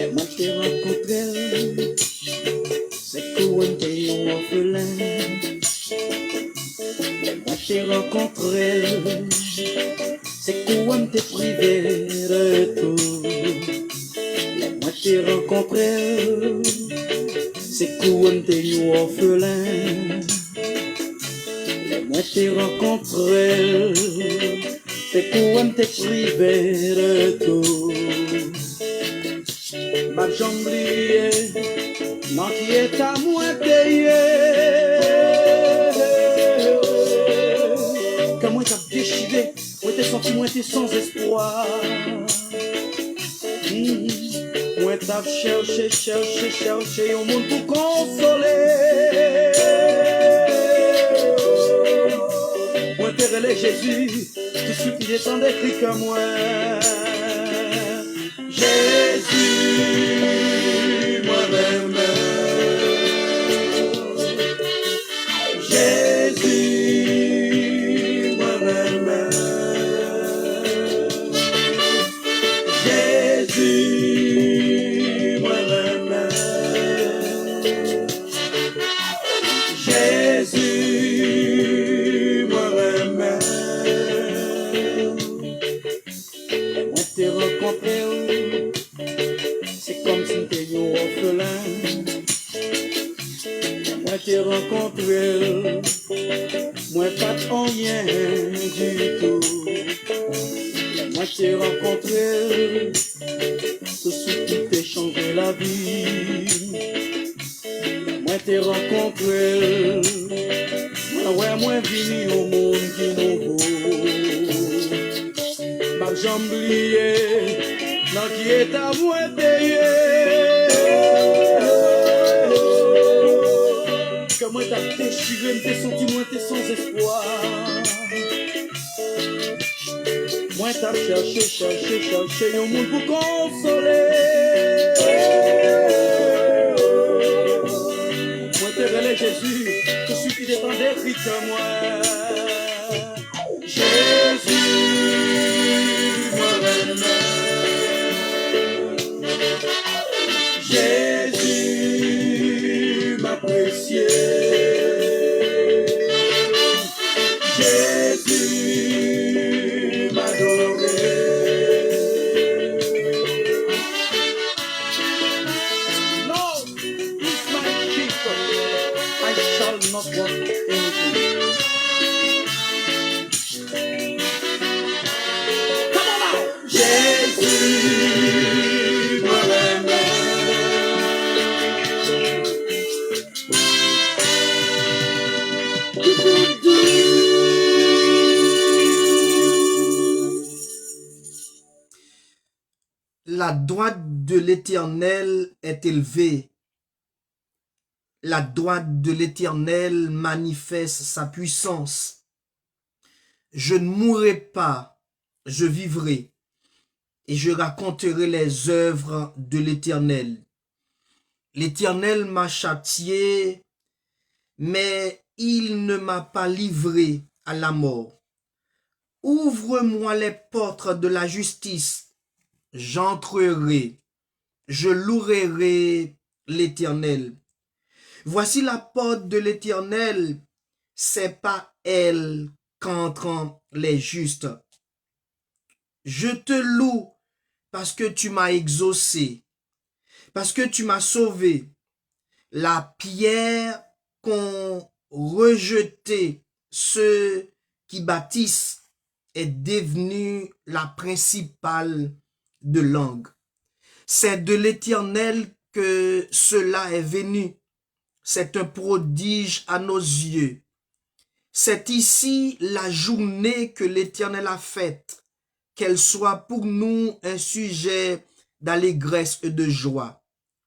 Moi t'ai rencontré, c'est qu'on t'est un orphelin. Moi t'ai rencontré, c'est qu'on t'est privé de tout. Moi t'ai rencontré, c'est qu'on t'est un orphelin. Moi t'ai rencontré, c'est qu'on t'est privé de tout. Ma jamblier, non qui est à moi payé. Quand moi t'as déchiré, moi t'es senti, moi t'es sans espoir. Moi t'as cherché au monde pour consoler. Moi t'es relais Jésus, tout ce qui descend des cris comme moi. Jésus, moi-même. Jésus, moi-même. Jésus, moi-même. Jésus, moi-même. Moi t'ai rencontré, c'est comme si t'étais un orphelin. Moi t'ai rencontré, moi pas de rien du tout. Moi t'ai rencontré, tout ce qui peut changer la vie. Moi t'ai rencontré, moi venu au monde qui nouveau. Ma jamblier, non qui est à moi payé. Que moi t'as déchiré, m't'ai senti, moi t'es sans espoir. Moi t'as cherché au monde pour consoler. Moi t'es relais Jésus, tout ce qui dépend des cris comme moi. Jésus, moi-même. Jésus, ma précieux. Jésus, m'adoré. Lord is my shepherd, I shall not want anything. Come on now. Jésus, moi-même. La droite de l'Éternel est élevée. La droite de l'Éternel manifeste sa puissance. Je ne mourrai pas, je vivrai, et je raconterai les œuvres de l'Éternel. L'Éternel m'a châtié, mais il ne m'a pas livré à la mort. Ouvre-moi les portes de la justice. J'entrerai, je louerai l'Éternel. Voici la porte de l'Éternel, c'est pas elle qu'entrent les justes. Je te loue parce que tu m'as exaucé, parce que tu m'as sauvé. La pierre qu'ont rejeté ceux qui bâtissent est devenue la principale de langue. C'est de l'Éternel que cela est venu. C'est un prodige à nos yeux. C'est ici la journée que l'Éternel a faite. Qu'elle soit pour nous un sujet d'allégresse et de joie.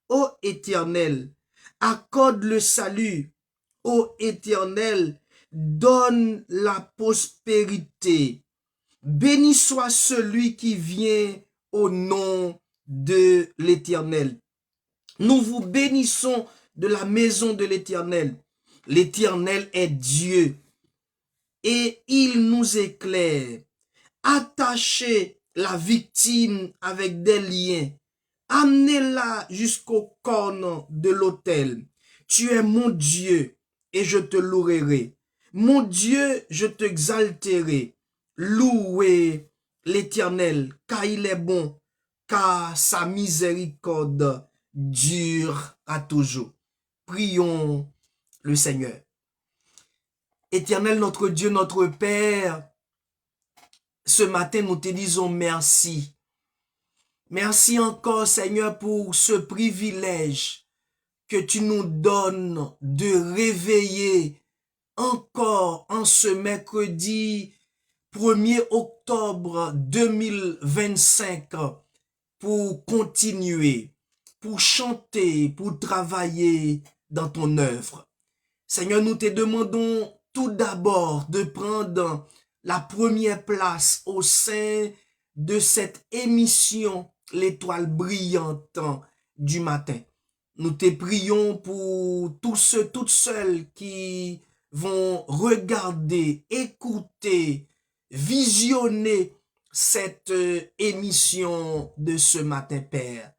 Ô Éternel, accorde le salut. Ô Éternel, donne la prospérité. Béni soit celui qui vient au nom de l'Éternel. Nous vous bénissons de la maison de l'Éternel. L'Éternel est Dieu et il nous éclaire. Attachez la victime avec des liens. Amenez-la jusqu'au corne de l'autel. Tu es mon Dieu et je te louerai. Mon Dieu, je t'exalterai. Louez l'Éternel, car il est bon, car sa miséricorde dure à toujours. Prions le Seigneur. Éternel, notre Dieu, notre Père, ce matin, nous te disons merci. Merci encore, Seigneur, pour ce privilège que tu nous donnes de réveiller encore en ce mercredi 1er octobre 2025 pour continuer, pour chanter, pour travailler dans ton œuvre. Seigneur, nous te demandons tout d'abord de prendre la première place au sein de cette émission, l'étoile brillante du matin. Nous te prions pour tous ceux, toutes celles qui vont regarder, écouter, visionner cette émission de ce matin, Père.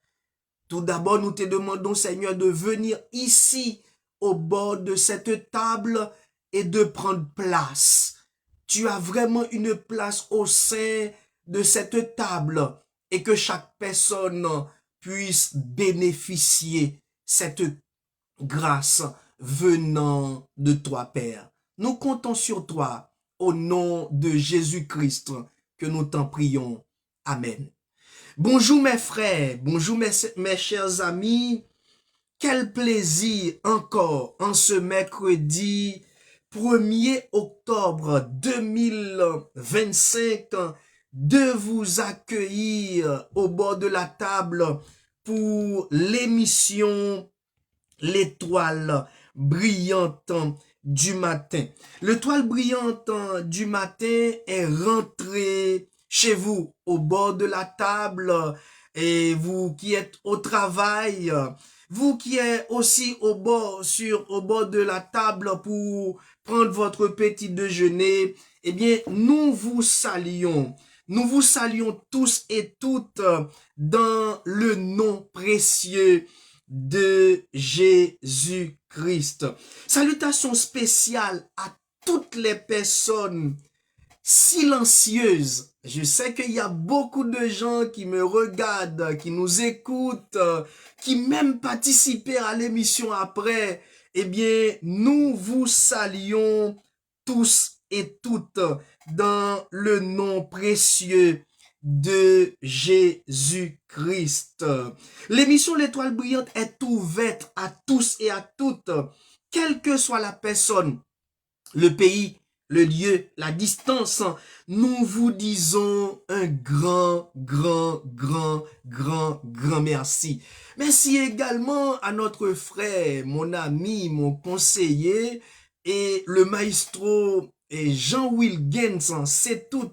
Tout d'abord, nous te demandons, Seigneur, de venir ici, au bord de cette table, et de prendre place. Tu as vraiment une place au sein de cette table, et que chaque personne puisse bénéficier cette grâce venant de toi, Père. Nous comptons sur toi, au nom de Jésus-Christ, que nous t'en prions. Amen. Bonjour mes frères, bonjour mes chers amis. Quel plaisir encore en ce mercredi 1er octobre 2025 de vous accueillir au bord de la table pour l'émission L'étoile brillante du matin. L'étoile brillante du matin est rentrée chez vous au bord de la table, et vous qui êtes au travail, vous qui êtes aussi au bord de la table pour prendre votre petit déjeuner, eh bien, nous vous saluons. Nous vous saluons tous et toutes dans le nom précieux de Jésus-Christ. Salutations spéciales à toutes les personnes silencieuses. Je sais qu'il y a beaucoup de gens qui me regardent, qui nous écoutent, qui même participèrent à l'émission après. Eh bien, nous vous saluons tous et toutes dans le nom précieux de Jésus-Christ. L'émission L'étoile brillante est ouverte à tous et à toutes, quelle que soit la personne, le pays, le lieu, la distance. Nous vous disons un grand merci. Merci également à notre frère, mon ami, mon conseiller et le maestro et Jean-Will Gens, c'est tout,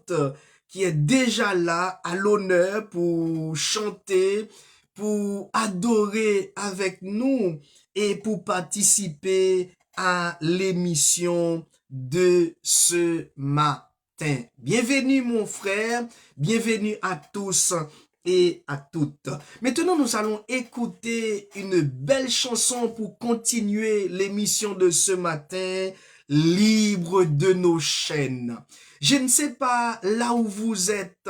qui est déjà là à l'honneur pour chanter, pour adorer avec nous et pour participer à l'émission de ce matin. Bienvenue mon frère, bienvenue à tous et à toutes. Maintenant, nous allons écouter une belle chanson pour continuer l'émission de ce matin, Libre de nos chaînes. Je ne sais pas là où vous êtes,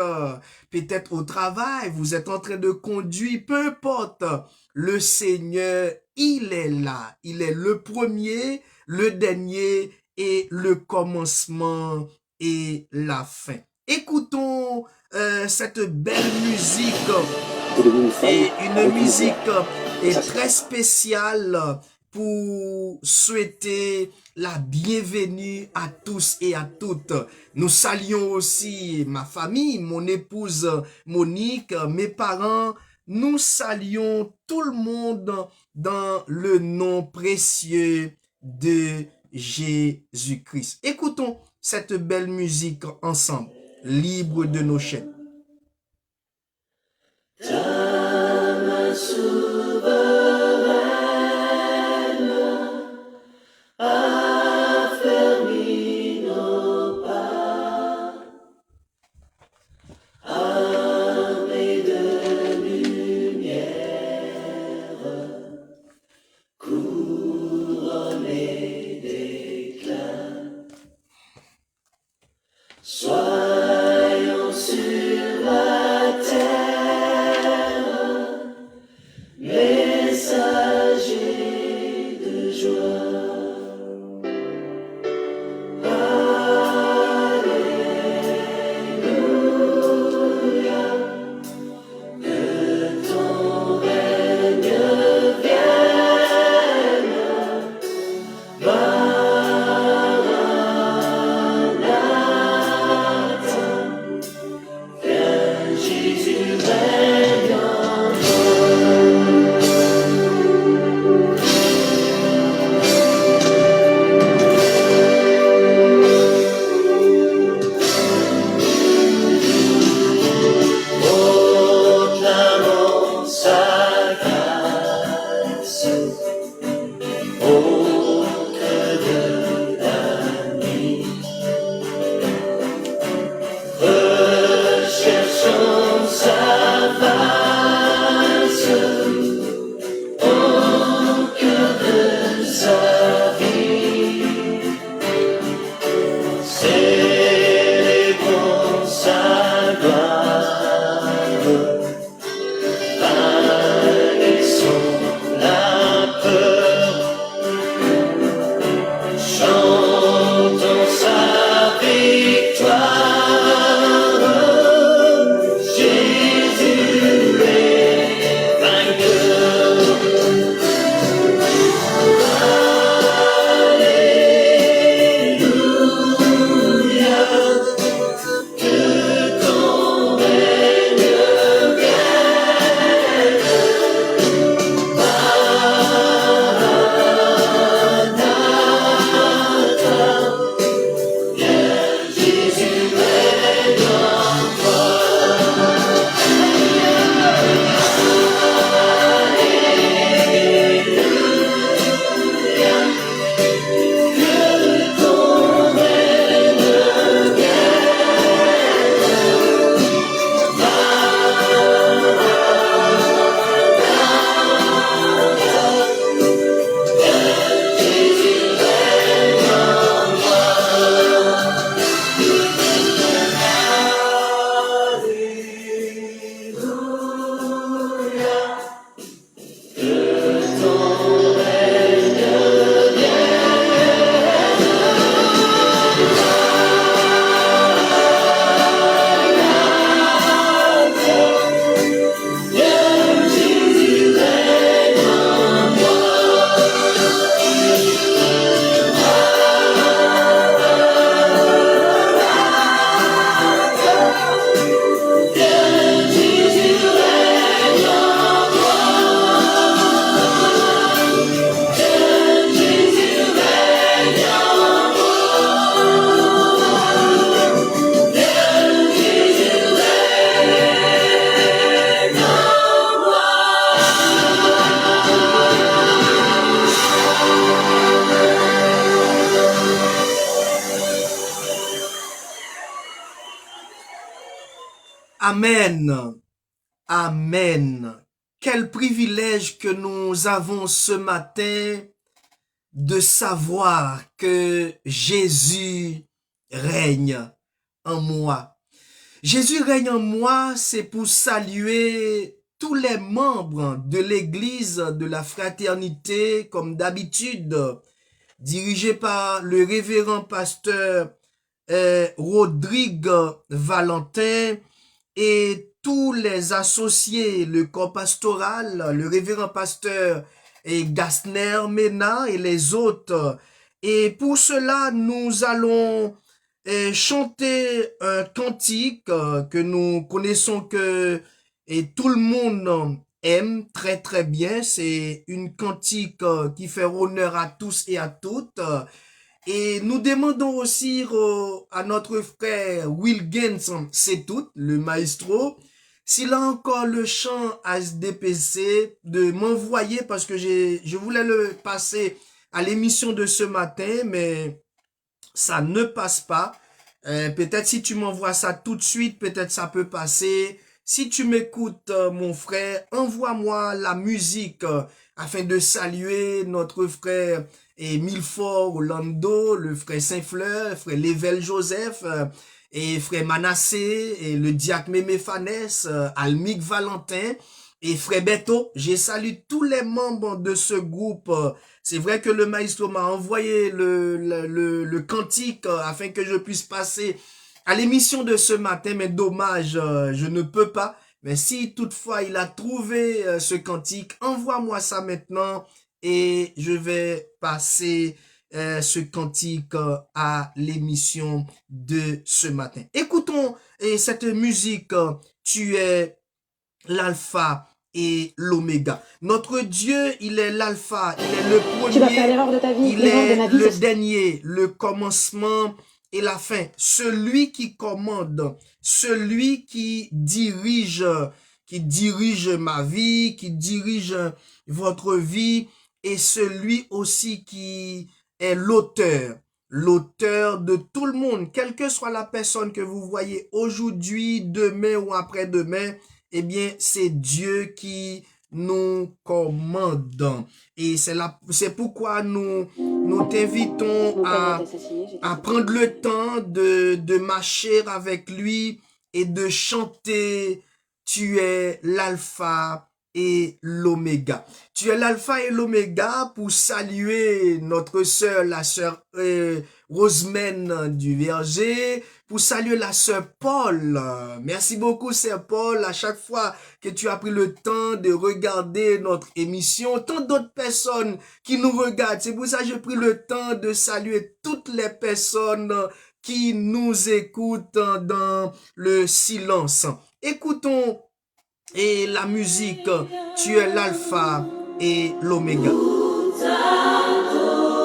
peut-être au travail, vous êtes en train de conduire, peu importe, le Seigneur, il est là. Il est le premier, le dernier et le commencement et la fin. Écoutons cette belle musique et une musique très spéciale pour souhaiter la bienvenue à tous et à toutes. Nous saluons aussi ma famille, mon épouse Monique, mes parents. Nous saluons tout le monde dans le nom précieux de Jésus-Christ. Écoutons cette belle musique ensemble, libre de nos chaînes. Ta main souveraine affermi nos pas, armés de lumière, Amen. Amen. Quel privilège que nous avons ce matin de savoir que Jésus règne en moi. Jésus règne en moi, c'est pour saluer tous les membres de l'Église de la Fraternité, comme d'habitude, dirigé par le révérend pasteur Rodrigue Valentin et tous les associés, le corps pastoral, le révérend pasteur Gasner Mena et les autres. Et pour cela, nous allons chanter un cantique que nous connaissons que et tout le monde aime très très bien. C'est une cantique qui fait honneur à tous et à toutes. Et nous demandons aussi à notre frère Wilgens, c'est tout, le maestro, s'il a encore le chant HDPC, de m'envoyer parce que je voulais le passer à l'émission de ce matin, mais ça ne passe pas. Peut-être si tu m'envoies ça tout de suite, peut-être ça peut passer. Si tu m'écoutes, mon frère, envoie-moi la musique afin de saluer notre frère Milford Orlando, le frère Saint-Fleur, le frère Lével Joseph, et frère Manassé, et le diacre Mémé Fanès, Almic Valentin, et frère Beto. J'ai salué tous les membres de ce groupe. C'est vrai que le maestro m'a envoyé le cantique afin que je puisse passer à l'émission de ce matin, mais dommage, je ne peux pas. Mais si toutefois il a trouvé ce cantique, envoie-moi ça maintenant et je vais passer ce cantique à l'émission de ce matin. Écoutons cette musique, tu es l'alpha et l'oméga. Notre Dieu, il est l'alpha, il est le premier, tu vas faire l'erreur de ta vie, il l'erreur de ma est vie, le dernier, le commencement et la fin. Celui qui commande, celui qui dirige ma vie, qui dirige votre vie, et celui aussi qui est l'auteur de tout le monde, quelle que soit la personne que vous voyez aujourd'hui, demain ou après-demain, eh bien, c'est Dieu qui nous commande. Et c'est pourquoi nous t'invitons à prendre le temps de marcher avec lui et de chanter « Tu es l'alpha et l'oméga ». Tu es l'alpha et l'oméga pour saluer notre sœur, la sœur Rosemène du Verger, pour saluer la sœur Paul. Merci beaucoup, sœur Paul, à chaque fois que tu as pris le temps de regarder notre émission. Tant d'autres personnes qui nous regardent. C'est pour ça que j'ai pris le temps de saluer toutes les personnes qui nous écoutent dans le silence. Écoutons et la musique, tu es l'alpha et l'oméga. Nous t'adorons,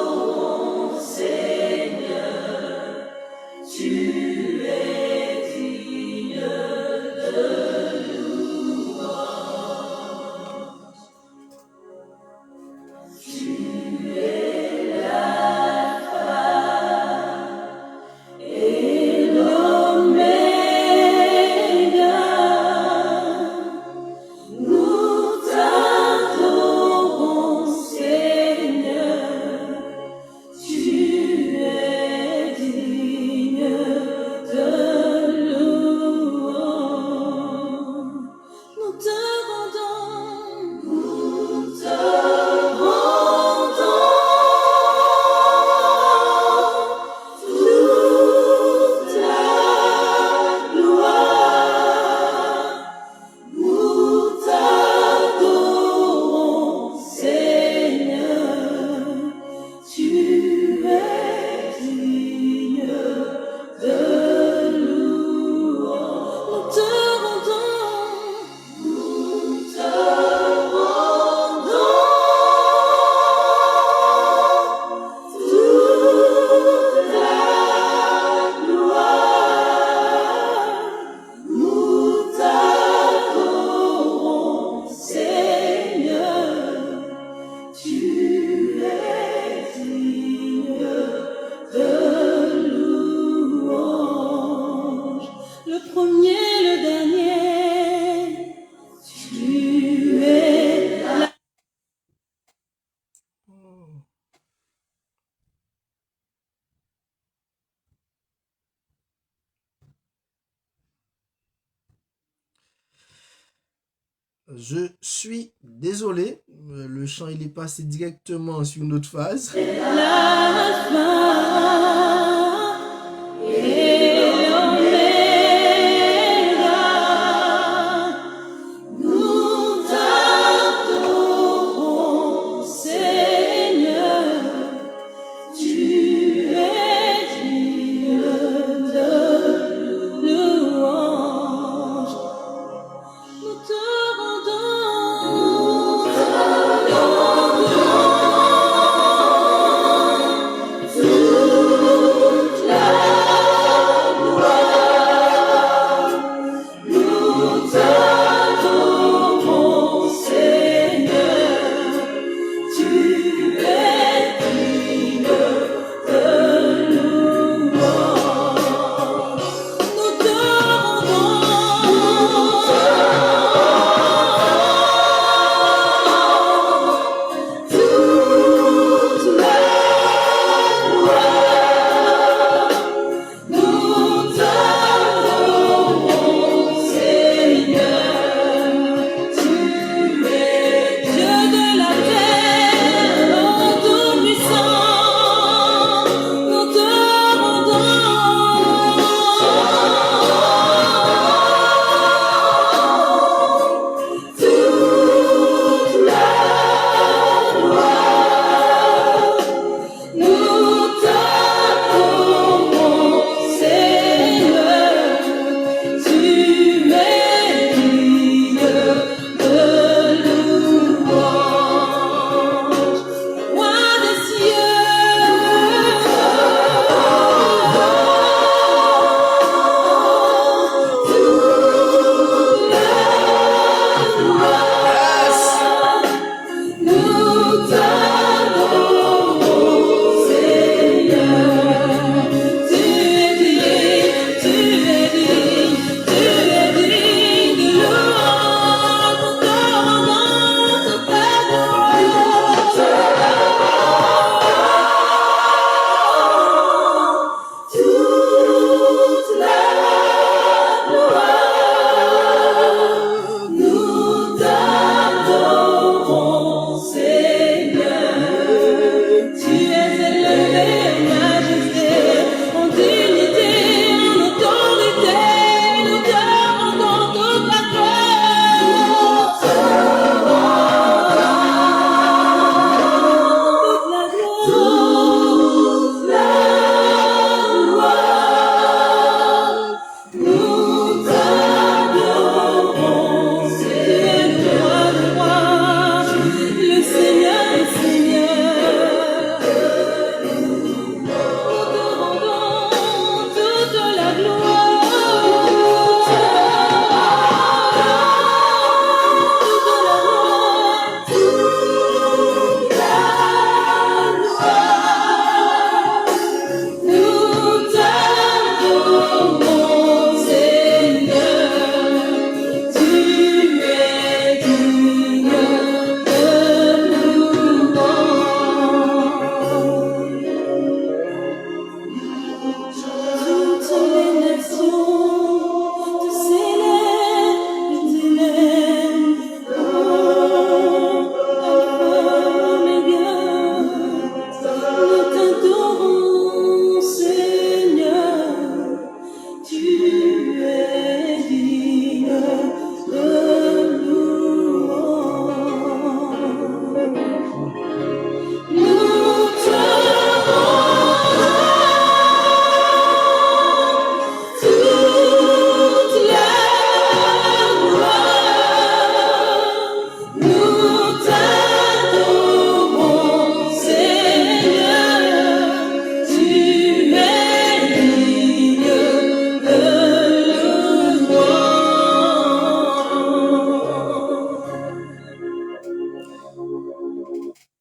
Je suis désolé, le chant il est passé directement sur une autre phase.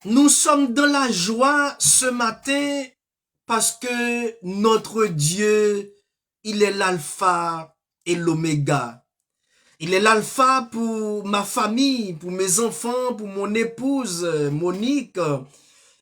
Nous sommes dans la joie ce matin parce que notre Dieu, il est l'alpha et l'oméga. Il est l'alpha pour ma famille, pour mes enfants, pour mon épouse Monique.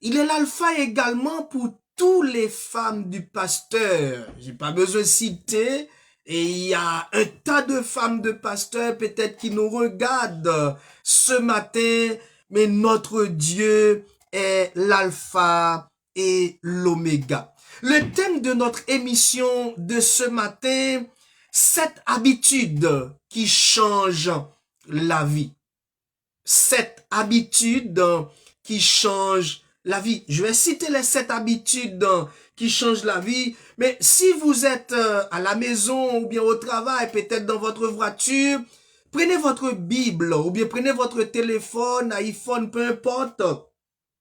Il est l'alpha également pour toutes les femmes du pasteur. J'ai pas besoin de citer Et il y a un tas de femmes de pasteurs peut-être qui nous regardent ce matin, mais notre Dieu est l'alpha et l'oméga. Le thème de notre émission de ce matin, 7 habitudes qui changent la vie. 7 habitudes qui changent la vie. Je vais citer les 7 habitudes qui changent la vie. Mais si vous êtes à la maison ou bien au travail, peut-être dans votre voiture, prenez votre Bible ou bien prenez votre téléphone, iPhone, peu importe.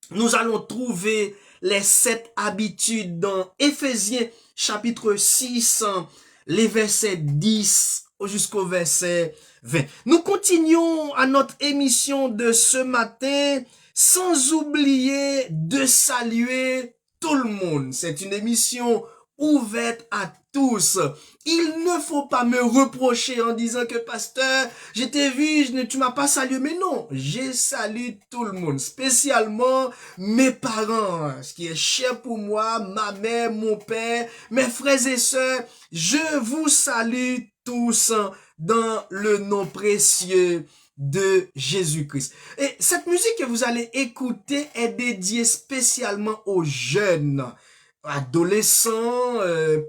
Nous allons trouver les 7 habitudes dans Éphésiens chapitre 6, les versets 10 jusqu'au verset 20. Nous continuons à notre émission de ce matin sans oublier de saluer tout le monde. C'est une émission ouverte à tous. Il ne faut pas me reprocher en disant que pasteur, je t'ai vu, tu m'as pas salué. Mais non, je salue tout le monde, spécialement mes parents, ce qui est cher pour moi, ma mère, mon père, mes frères et sœurs. Je vous salue tous dans le nom précieux de Jésus-Christ. Et cette musique que vous allez écouter est dédiée spécialement aux jeunes, adolescents,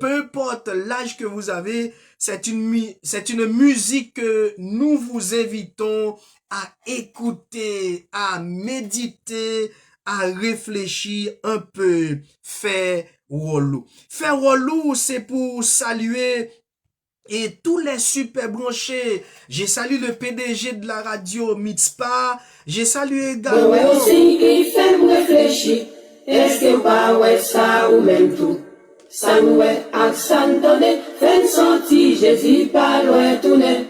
peu importe l'âge que vous avez, c'est une musique que nous vous invitons à écouter, à méditer, à réfléchir un peu. Faire Wallou. Faire Wallou, c'est pour saluer et tous les super branchés. J'ai salué le PDG de la radio Mitspa. J'ai salué également... Ouais, aussi, il fait me réfléchir. Est-ce que pas ouais ça ou même tout? Ça nous est accent donné. Fait sentir Jésus pas loin tourner.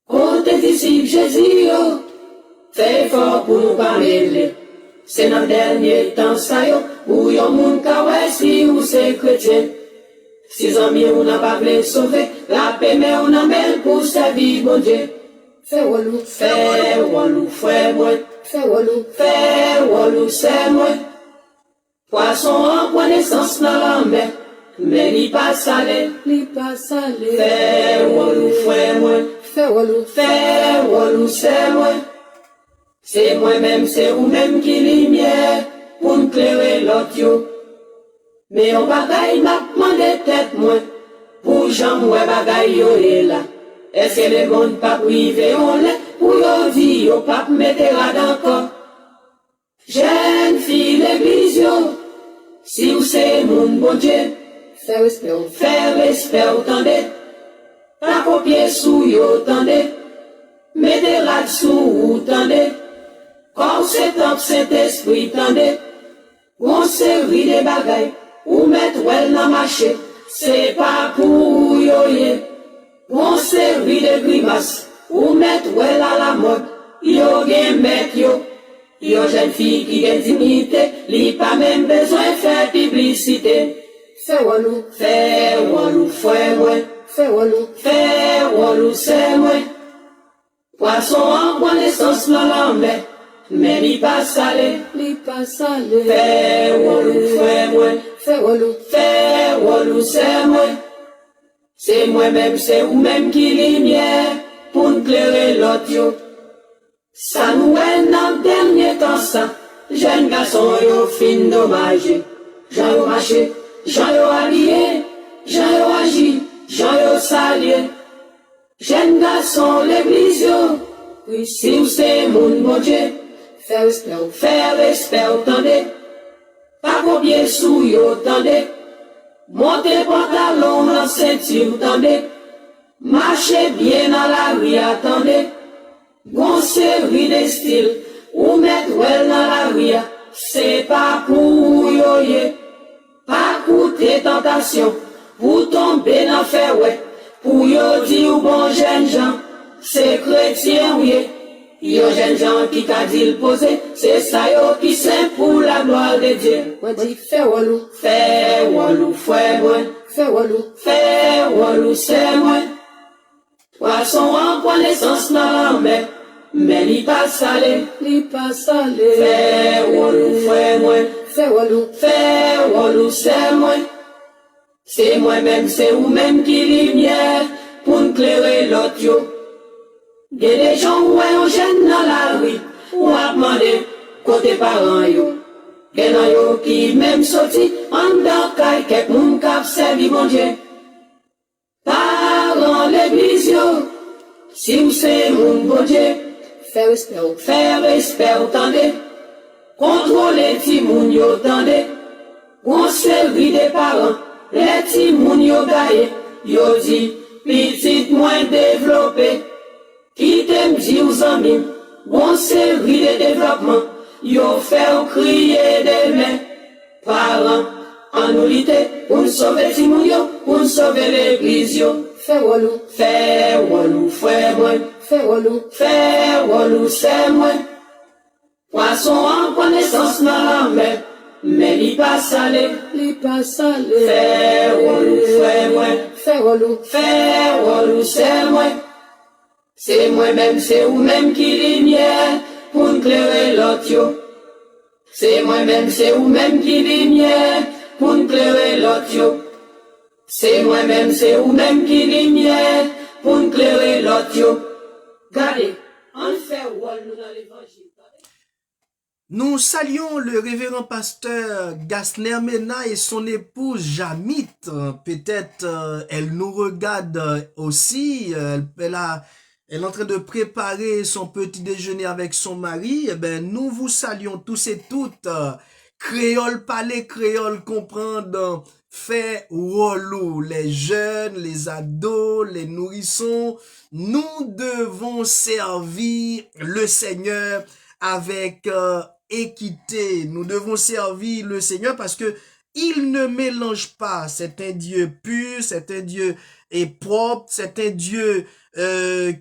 Compte disciples Jésus, oh. Fait fort pour nous parler. C'est dans le dernier temps ça yo. Où yon moun ka ouais si ou c'est chrétien. Si amis on n'a pas voulu sauver, la paix mais on a même pour servir bon Dieu. Fais Wallou, frère moi. Fais Wallou, c'est moi. Poisson en point naissance dans la mer, mais li pas salé. Fais Wallou, frère moi. Fais Wallou, c'est moi. C'est moi-même, c'est vous-même qui lumière pour nous clairer l'autre yo. Mais on bagaille m'a demandé tête moi, pour j'en ouais bagaille yo est là. Est-ce que les gondes pas privés on l'est, pour yo dit yo pas mettre là d'encore. Jeune fille l'église yo, si vous c'est mon bon Dieu, faire respect attendez, pas copier sous yo attendez, mettez là dessous attendez, quand c'est top Saint-Esprit attendez, on série des bagailles. Ou mettre well dans marché, c'est pas pour yoye. On série de grimaces, ou mettre well à la mode, yo gen met yo. Yo jeune fille qui gen dignité, li pas même besoin faire publicité. Fais Wallou, frère moi. Fais Wallou, c'est moi. Poisson en bonne essence dans la mer, mais li pas salé. Fais Wallou, frère moi. Fais Wallou, c'est moi. C'est moi-même, c'est vous-même qui lumière pour nous clairer l'autre yo. Ça nous est dans le dernier temps ça. Jeune garçon yo fin dommage. Jean yo marché, Jean yo habillé, Jean yo agi, Jean yo salié. Jeune garçon l'église yo. Oui, si vous c'est mon bon Dieu. Faire respect, attendez. Pas combien sous yo, attendez. Montez pantalon dans ceinture, attendez. Marchez bien dans la rue, attendez. Gon série de style, ou mettre well dans la rue, c'est pas pour yoye. Pas coûter tentation, pour tomber dans fer ouais. Pour yo dire bon jeune gens, c'est chrétien oui. Yo jeune gens qui qu'a dit le poser, c'est ça yo qui saint pour la gloire de Dieu. Moi dit fais Wallou, frère moi. Fais Wallou, c'est moi. Poisson en point naissance dans la mer, mais li pas salé. Fais Wallou, frère moi. fais Wallou, Wallou, c'est moi. C'est moi-même, c'est ou-même qui lumière pour éclairer l'autre yo. Des des gens ouais on jeune dans la rue, ou a demandé côté parents yo. Genan yo qui même sorti en dans kay kek moun kap servi mon Dieu. Parents l'église yo, si vous c'est mon bon Dieu, faire respect ou tendez, contrôler ti moun yo tendez, on servit des parents, les ti moun yo gaye, yo dit, petit moins développé, qui t'aime dit aux amis, on servit de développement, yo fait crier des mains, parents, en nous lutter, pour sauver ti moun yo, pour sauver l'église yo. Fais walou, frère moi. Fais walou, c'est moi. Poisson en connaissance dans la mer, mais il pas salé. Fais walou, frère moi. Fais walou, c'est moi. C'est moi-même, c'est ou-même qui lumière pour éclairer l'autre yo. C'est moi-même, c'est ou-même qui lumière pour éclairer l'autre yo. C'est moi-même, c'est ou-même qui lumière pour éclairer l'autre yo. Regardez, on fait wall nous dans l'évangile. Nous saluons le révérend pasteur Gasner Mena et son épouse Jamit. Peut-être elle nous regarde aussi. Elle est en train de préparer son petit déjeuner avec son mari. Eh ben, nous vous saluons tous et toutes. Créole parler, créole comprendre. Fait Wolo, les jeunes, les ados, les nourrissons, nous devons servir le Seigneur avec équité. Nous devons servir le Seigneur parce que il ne mélange pas. C'est un Dieu pur, c'est un Dieu propre, c'est un Dieu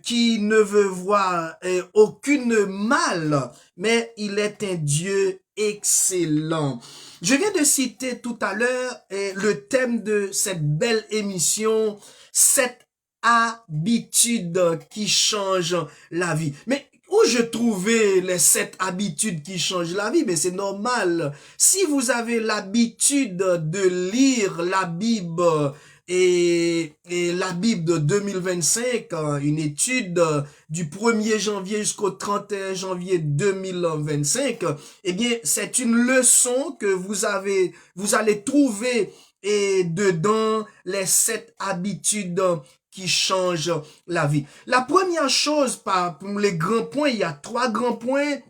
qui ne veut voir aucune mal, mais il est un Dieu excellent. Je viens de citer tout à l'heure le thème de cette belle émission, 7 habitudes qui changent la vie. Mais où je trouvais les 7 habitudes qui changent la vie? Mais c'est normal. Si vous avez l'habitude de lire la Bible et la Bible de 2025, une étude du 1er janvier jusqu'au 31 janvier 2025, eh bien, c'est une leçon que vous allez trouver et dedans les 7 habitudes qui changent la vie. La première chose, pour les grands points, il y a 3 grands points.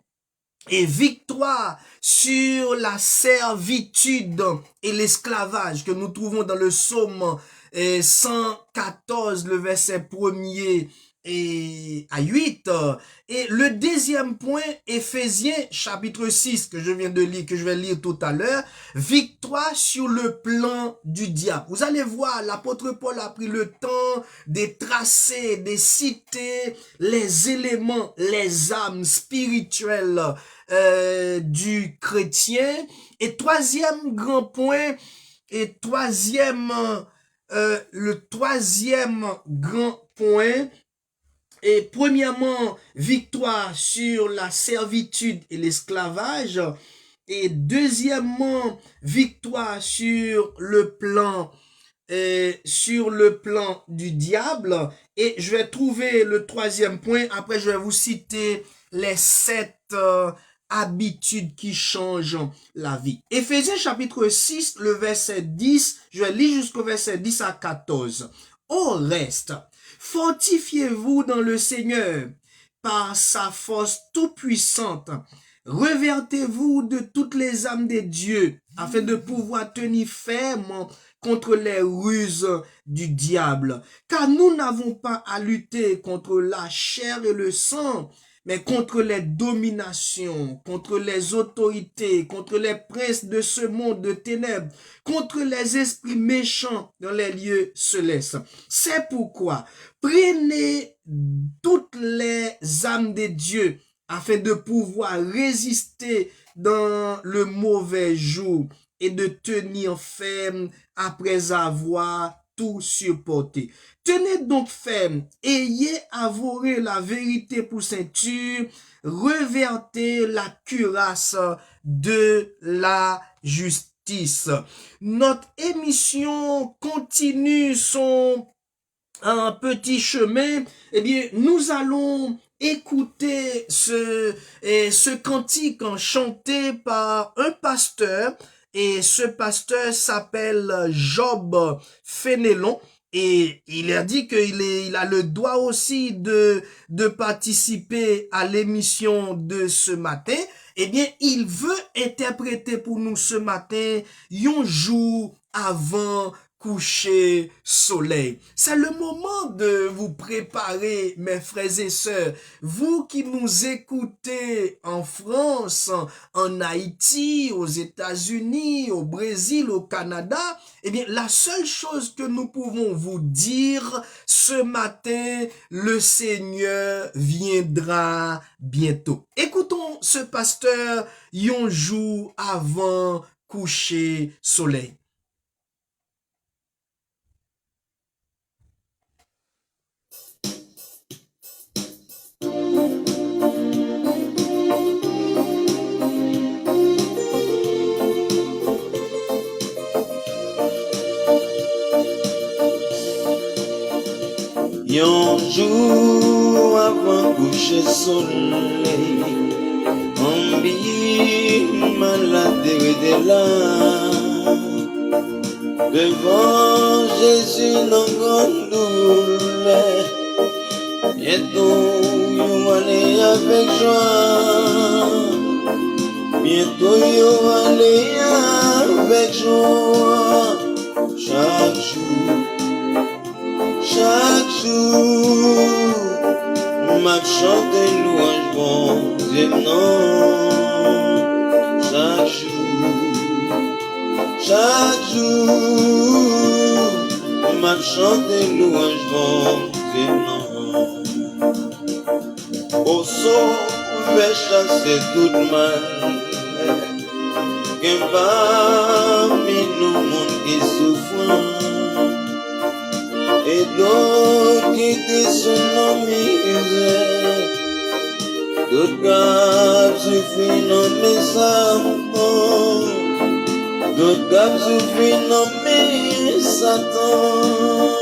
Et victoire sur la servitude et l'esclavage que nous trouvons dans le psaume 114, le verset 1er et à 8. Et le deuxième point, Éphésiens chapitre 6, que je viens de lire, que je vais lire tout à l'heure, victoire sur le plan du diable. Vous allez voir, l'apôtre Paul a pris le temps de tracer, de citer les éléments, les âmes spirituelles du chrétien. Et troisième grand point, le troisième grand point, et premièrement, victoire sur la servitude et l'esclavage. Et deuxièmement, victoire sur le plan du diable. Et je vais trouver le troisième point. Après, je vais vous citer les 7 habitudes qui changent la vie. Éphésiens chapitre 6, le verset 10. Je vais lire jusqu'au verset 10 à 14. Au reste, fortifiez-vous dans le Seigneur par sa force tout-puissante. Revêtez-vous de toutes les âmes des dieux afin de pouvoir tenir ferme contre les ruses du diable. Car nous n'avons pas à lutter contre la chair et le sang, mais contre les dominations, contre les autorités, contre les princes de ce monde de ténèbres, contre les esprits méchants dans les lieux célestes. C'est pourquoi prenez toutes les âmes des dieux afin de pouvoir résister dans le mauvais jour et de tenir ferme après avoir tout supporté. Tenez donc ferme, ayez avoué la vérité pour ceinture, revêtez la cuirasse de la justice. justice. Notre émission continue son un petit chemin. Eh bien, nous allons écouter ce cantique chanté par un pasteur, et ce pasteur s'appelle Job Fénélon. Et il a dit il a le droit aussi de participer à l'émission de ce matin. Eh bien, il veut interpréter pour nous ce matin un jour avant coucher soleil. C'est le moment de vous préparer, mes frères et sœurs. Vous qui nous écoutez en France, en Haïti, aux États-Unis, au Brésil, au Canada, eh bien, la seule chose que nous pouvons vous dire ce matin, le Seigneur viendra bientôt. Écoutons ce pasteur un jour avant coucher soleil. Un jour avant coucher soleil, on vit malade de là. Devant Jésus, non grande douleur. Bientôt, you aller avec joie. Bientôt, you aller avec joie. Chaque jour, m'a chanté louange, bon Dieu, non. Chaque jour, m'a chanté louange, bon Dieu, non. Au sauve chasser toute mal, qu'un parmi nous monde qui souffre. Et d'autres qui descendent en misère, d'autres qui souffrent dans mes enfants, d'autres qui souffrent dans mes satans.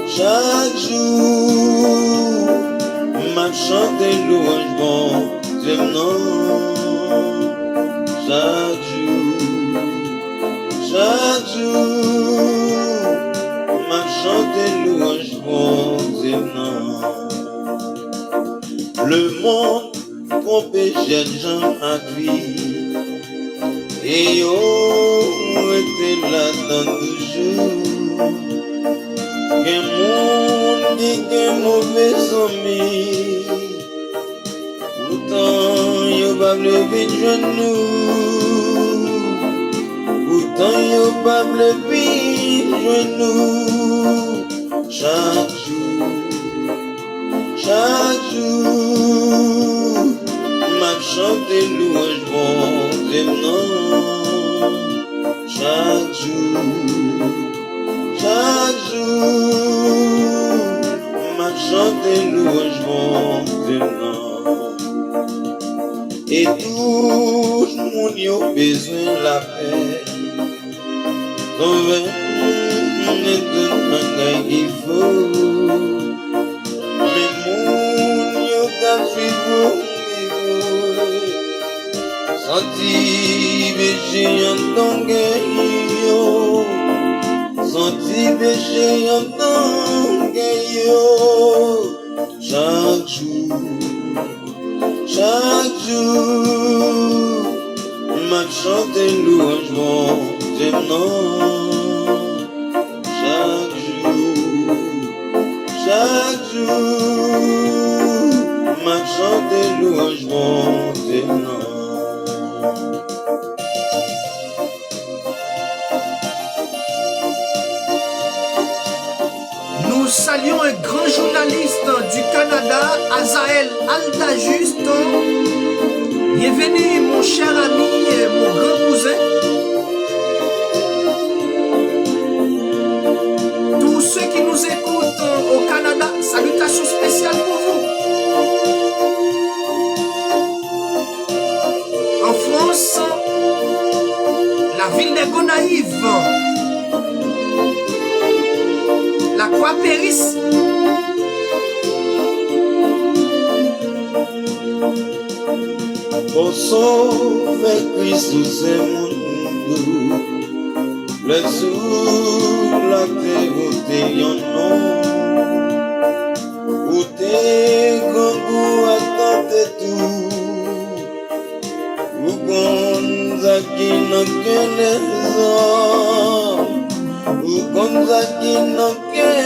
Chaque jour, m'a chanté louange, bon Dieu, non. Chaque jour, m'a chanté louange, bon Dieu, non. Le monde trompé jeunes gens à vie, et yo était là dans toujours. Qu'un monde dit qu'un mauvais ami, pourtant yo va lever de genoux. Pourtant yo pas lever genou. Chaque jour, m'a chanté louange, bon Dieu, non. Chaque jour, m'a chanté louange, bon Dieu, non. Et tout le monde a besoin de la paix. Trouver tout le qu'il faut. Mais mon yo t'a vivre. Senti péché en ton gaillot. Senti péché en ton gaillot. Chaque jour, m'a chanté louange, bon Dieu, non. Chaque jour, m'a chanté louange, bon Dieu, non. Nous saluons un grand journaliste du Canada, Azael Altajuste. Bienvenue mon cher ami et mon grand cousin. Tous ceux qui nous écoutent au Canada, salutations spéciales pour vous. En France, l'ego naïve. La croix périsse. Posso ver Cristo sem mundo, Jesus la terra tem um nome, o teu a tante tu, o gonza que não quer o gonza que não quer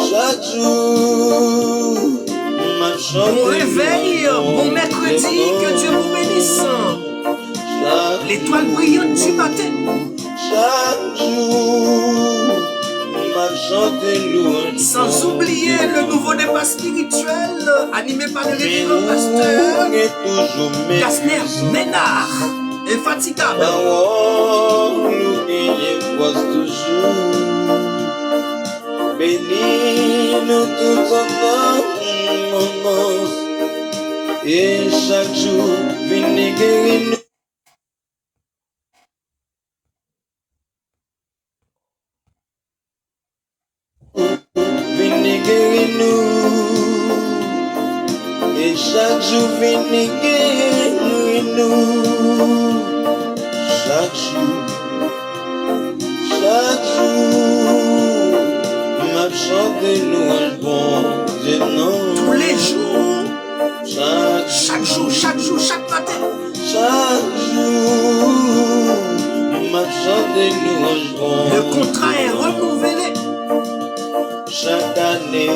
chaque jour, Bon réveil, bon mercredi, que Dieu vous bénisse. L'étoile brillante du matin. Chaque jour, sans oublier le nouveau débat spirituel animé par le révérend pasteur Gasner Ménard, infatigable. Bénis-nous tout en amont, et chaque jour, venez guérir-nous. Venez guérir-nous, et chaque jour, venez guérir-nous. Chaque jour, m'a chanté louange, bon Dieu, non. Tous les jours, chaque jour, chaque matin. Chaque jour, m'a chanté louange, bon Le contrat est renouvelé. chaque année,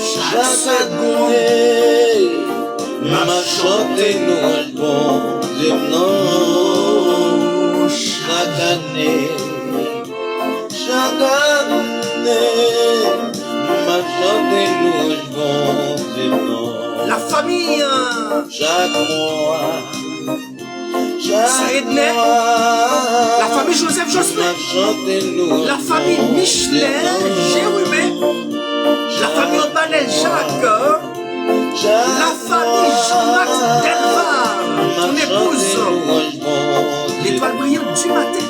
Chaque année, m'a chanté louange, bon Dieu, non. Chaque année, m'a chanté louange, bon Dieu, non. La famille, Chaque mois, Saïdnet, la famille Joseph Jospin, la famille Michelin, Jérôme, la famille Obanel Jacques, la famille Jean-Max Delvar, ton épouse, l'étoile brillante du matin,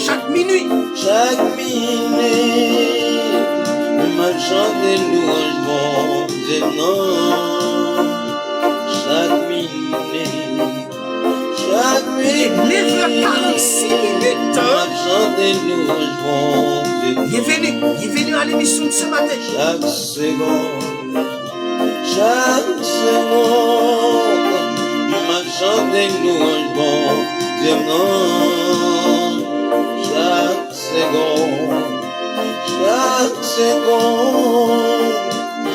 chaque minuit, m'a chanté louange, bon Dieu, non. Chaque minute, 9h46 minutes. m'a chanté louange, bon Dieu, non. Il est venu à l'émission de ce matin. Chaque seconde, m'a chanté louange, bon Dieu, non. Chaque seconde,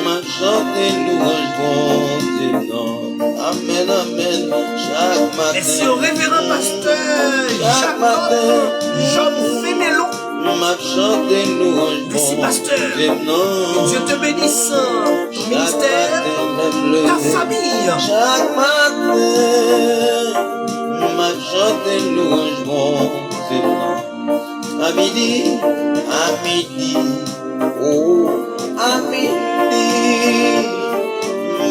m'a chanté louange, bon Dieu, non. Amen, amen, chaque matin. Merci au révérend pasteur Jacob Job Fénélon. M'a chanté louange, Merci bon pasteur. Dieu, non. Que Dieu te bénisse. Ton ministère, ta famille. Chaque matin, m'a chanté louange, bon Dieu, non. À midi, oh, à midi,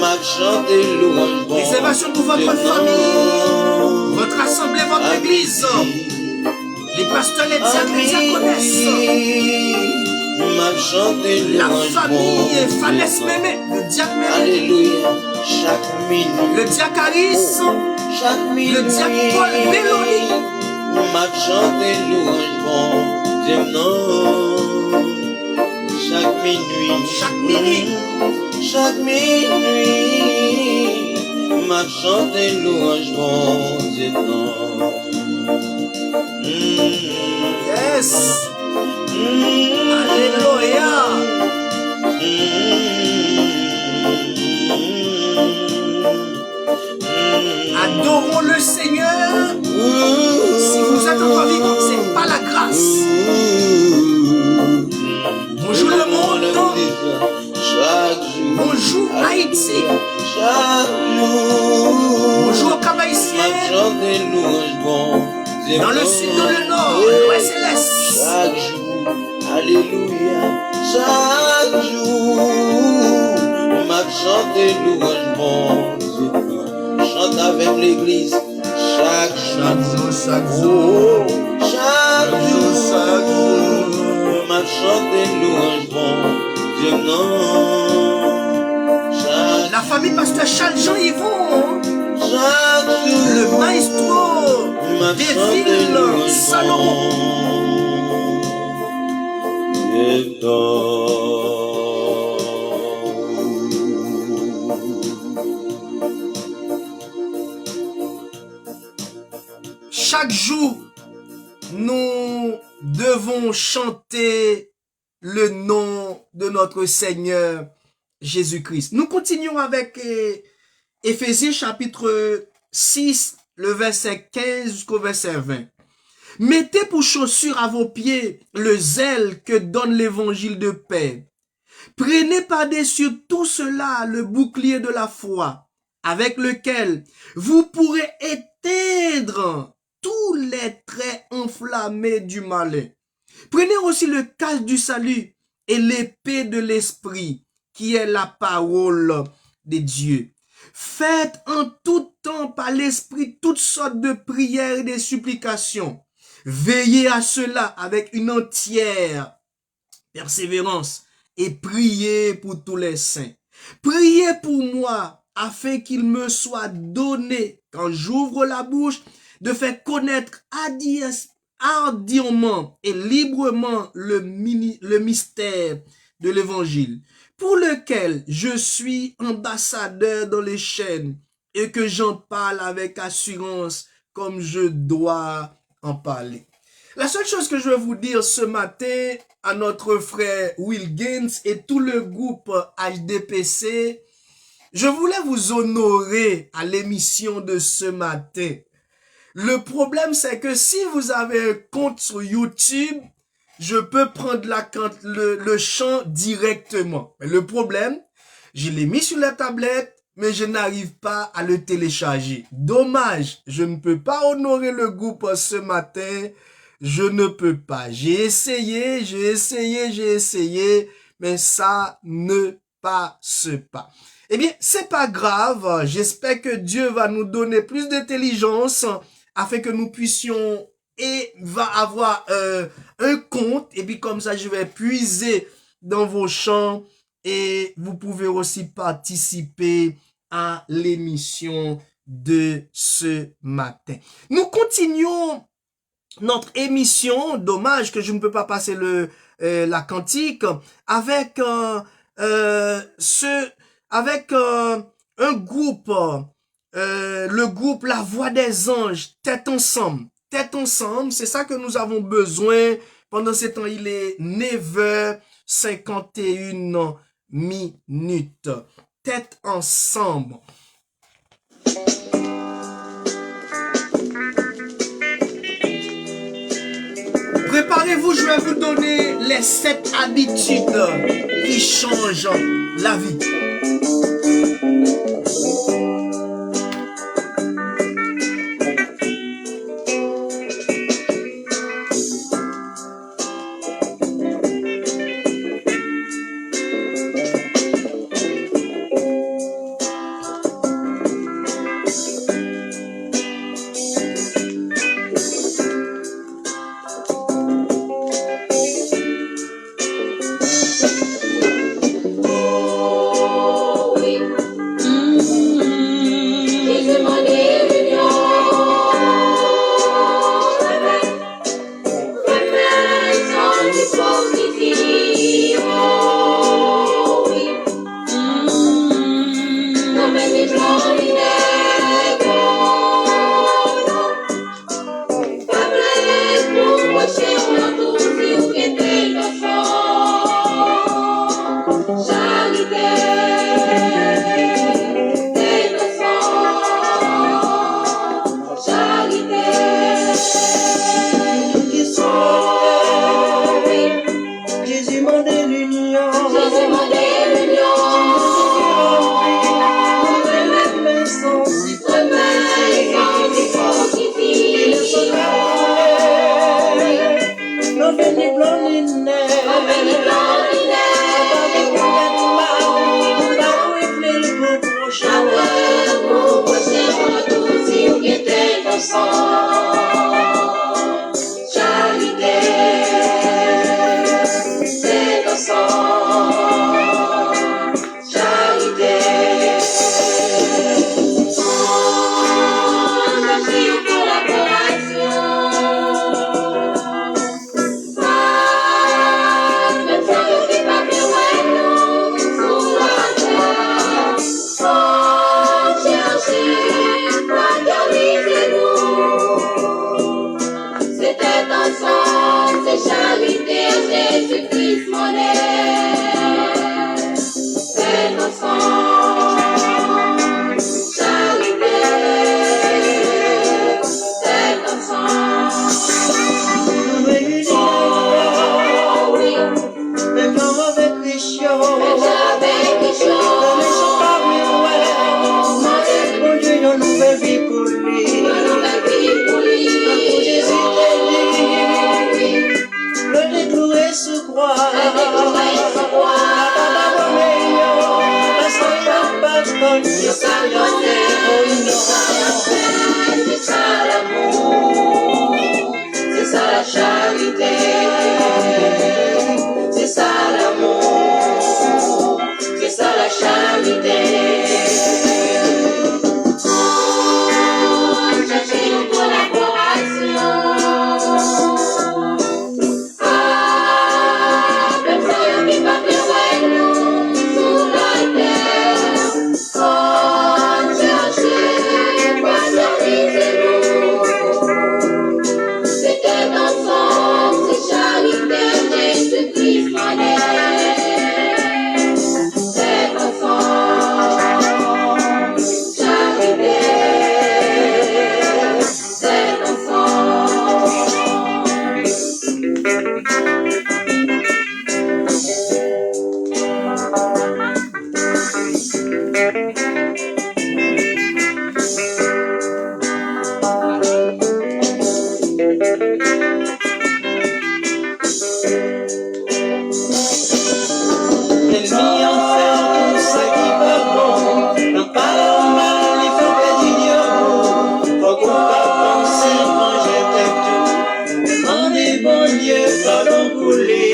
m'a chanté louange, bon Préservation pour votre Dieu, famille, non. votre assemblée, votre À église. midi, Les pasteurs, les diacres, les diaconesses. m'a chanté La louange, famille bon Fanès Dieu, non. Mémé, le diacre Mémé, Alléluia, chaque minute, le diacre Harris, chaque minute, le diacre Paul Belloni. m'a chanté louange, bon Dieu, non. Chaque minuit, m'a chanté louange, bon Dieu, non. Yes. Alléluia. Adorons le Seigneur. Si vous êtes encore vivant, c'est pas la grâce. Bonjour le monde. Bonjour Haïti. Bonjour Cap Haïtien. Dans le sud, dans le nord, l'ouest et l'est. Chaque jour, alléluia, chaque jour, m'a chanté louange, mon Dieu. Chante avec l'église chaque jour. Chaque jour. Chaque jour. M'a chanté louange, mon Dieu, non. La famille Pasteur Charles Jean Yvon. Chaque jour. Le maestro des villes Salomon. Chaque jour, nous devons chanter le nom de notre Seigneur Jésus-Christ. Nous continuons avec Éphésiens chapitre 6, le verset 15 jusqu'au verset 20. Mettez pour chaussure à vos pieds le zèle que donne l'évangile de paix. Prenez par-dessus tout cela le bouclier de la foi, avec lequel vous pourrez éteindre tous les traits enflammés du malin. Prenez aussi le casque du salut et l'épée de l'esprit, qui est la parole de Dieu. Faites en tout temps par l'esprit toutes sortes de prières et de supplications. Veillez à cela avec une entière persévérance et priez pour tous les saints. Priez pour moi afin qu'il me soit donné, quand j'ouvre la bouche, de faire connaître ardemment et librement le mystère de l'évangile, pour lequel je suis ambassadeur dans les chaînes et que j'en parle avec assurance comme je dois en parler. La seule chose que je veux vous dire ce matin à notre frère Will Gaines et tout le groupe HDPC, je voulais vous honorer à l'émission de ce matin. Le problème, c'est que si vous avez un compte sur YouTube, je peux prendre le chant directement. Mais le problème, je l'ai mis sur la tablette, mais je n'arrive pas à le télécharger. Dommage, je ne peux pas honorer le groupe ce matin. Je ne peux pas. J'ai essayé, mais ça ne passe pas. Eh bien, c'est pas grave. J'espère que Dieu va nous donner plus d'intelligence afin que nous puissions va avoir un compte. Et puis comme ça, je vais puiser dans vos chants et vous pouvez aussi participer à l'émission de ce matin. Nous continuons notre émission. Dommage que je ne peux pas passer la cantique avec un groupe, le groupe La Voix des Anges, Tête ensemble. Tête ensemble, c'est ça que nous avons besoin. Pendant ce temps, il est 9h51 minutes. Tête ensemble. Préparez-vous, je vais vous donner les 7 habitudes qui changent la vie. ton sang. Charité, c'est ton sang. Charité, engagé en collaboration. Même ça ne fait pas bien, ouais, non, sous la terre. Cherchez, fraternisez-nous. C'était ensemble, c'est charité, Jésus-Christ modèle. C'est ensemble, charité, c'est ensemble. Nous réunissons, Oh oui, même avec les chiots. mais j'avais des Ne choses. laissons pas ouais. Mon Dieu, une nouvelle vie pour lui. Une nouvelle vie pour lui. Pour Jésus t'est dit, Oui, le décloué sous croix. le décloué sous croix. La parce que pardonne, C'est ça l'honneur, c'est ça l'amour, c'est ça la charité, c'est ça l'amour, c'est ça la charité. Cherchez une collaboration. Même ça ne fait pas bien, ouais, nous, sous la terre. Cherchez, fraternisez-nous. C'était ensemble, c'est charité, Jésus-Christ modèle. C'est ensemble, charité, c'est ensemble. Ennemi enfer, tout ça qui va bon. N'en parle mal, il faut que Dieu. Faut qu'on pas penser, manger tes tout. Demandez bon Dieu, pardon pour lui.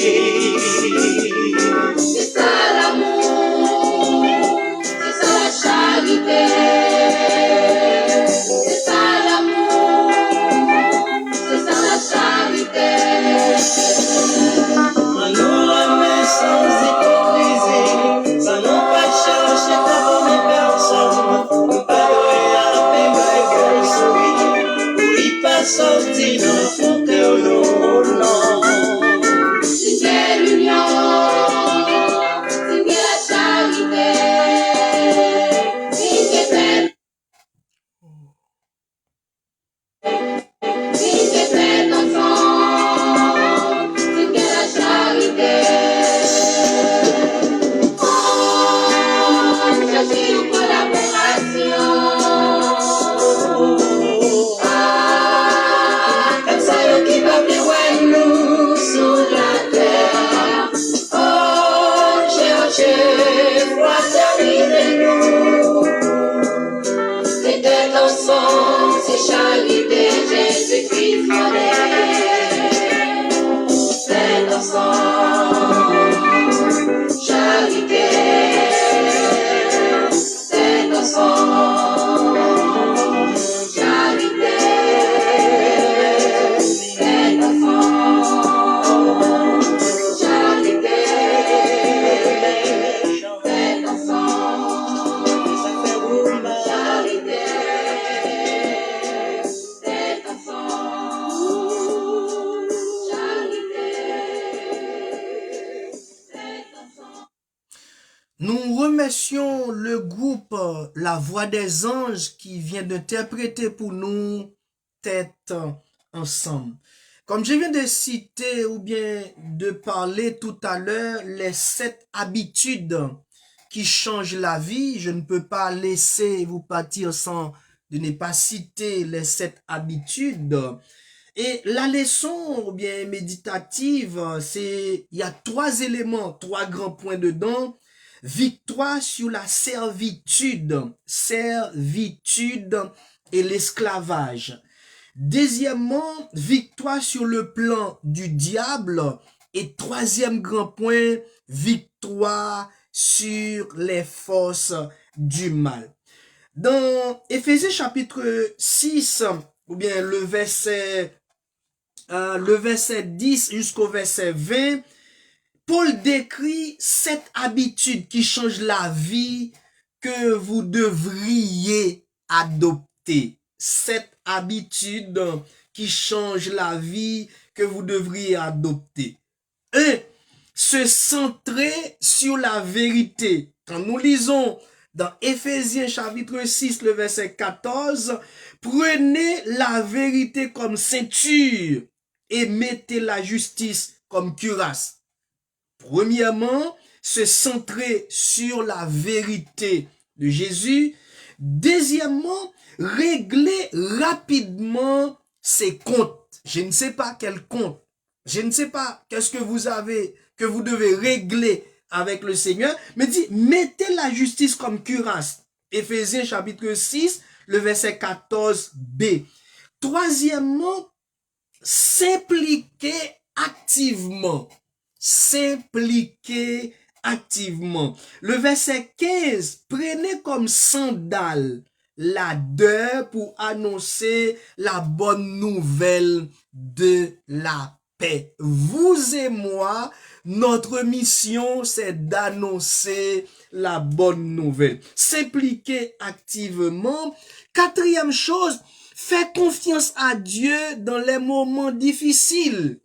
C'est ça l'amour, c'est ça la charité, c'est ça l'amour, c'est ça la charité. On nous remet sans hypocrisie, sans non pas chercher ta bonne personne. Nous parler à la paix, malgré celui. Pour y pas sortir dans le fond que nous non. C'est l'union, c'est la charité, c'est fait ensemble, c'est la charité. Cherchez une collaboration. Comme ça, le qui va bien, ouais, nous, sous la terre. Oh, cherchez, fraternisez-nous. C'était ensemble, c'est charité, Jésus-Christ modèle. C'est ensemble, charité, c'est ensemble, charité, c'est ensemble, charité, c'est ensemble, charité, c'est ensemble, charité, c'est ensemble. Nous remercions le groupe La Voix des Anges qui vient d'interpréter pour nous Tête ensemble. Comme je viens de citer ou bien de parler tout à l'heure, les 7 habitudes qui changent la vie, je ne peux pas laisser vous partir sans de ne pas citer les 7 habitudes. Et la leçon ou bien méditative, c'est, il y a 3 éléments, 3 grands points dedans. Victoire sur la servitude et l'esclavage. Deuxièmement, victoire sur le plan du diable. Et troisième grand point, victoire sur les forces du mal. Dans Éphésiens chapitre 6, ou bien le verset 10 jusqu'au verset 20, Paul décrit cette habitude qui change la vie que vous devriez adopter. Cette habitude qui change la vie que vous devriez adopter. 1. Se centrer sur la vérité. Quand nous lisons dans Éphésiens chapitre 6, le verset 14, prenez la vérité comme ceinture et mettez la justice comme cuirasse. Premièrement, se centrer sur la vérité de Jésus. Deuxièmement, régler rapidement ses comptes. Je ne sais pas quel compte. Je ne sais pas qu'est-ce que vous avez, que vous devez régler avec le Seigneur. Mais dit, mettez la justice comme cuirasse. Éphésiens chapitre 6, le verset 14b. Troisièmement, s'impliquer activement. S'impliquer activement. Le verset 15, prenez comme sandale la deur pour annoncer la bonne nouvelle de la paix. Vous et moi, notre mission, c'est d'annoncer la bonne nouvelle. S'impliquer activement. Quatrième chose, faire confiance à Dieu dans les moments difficiles.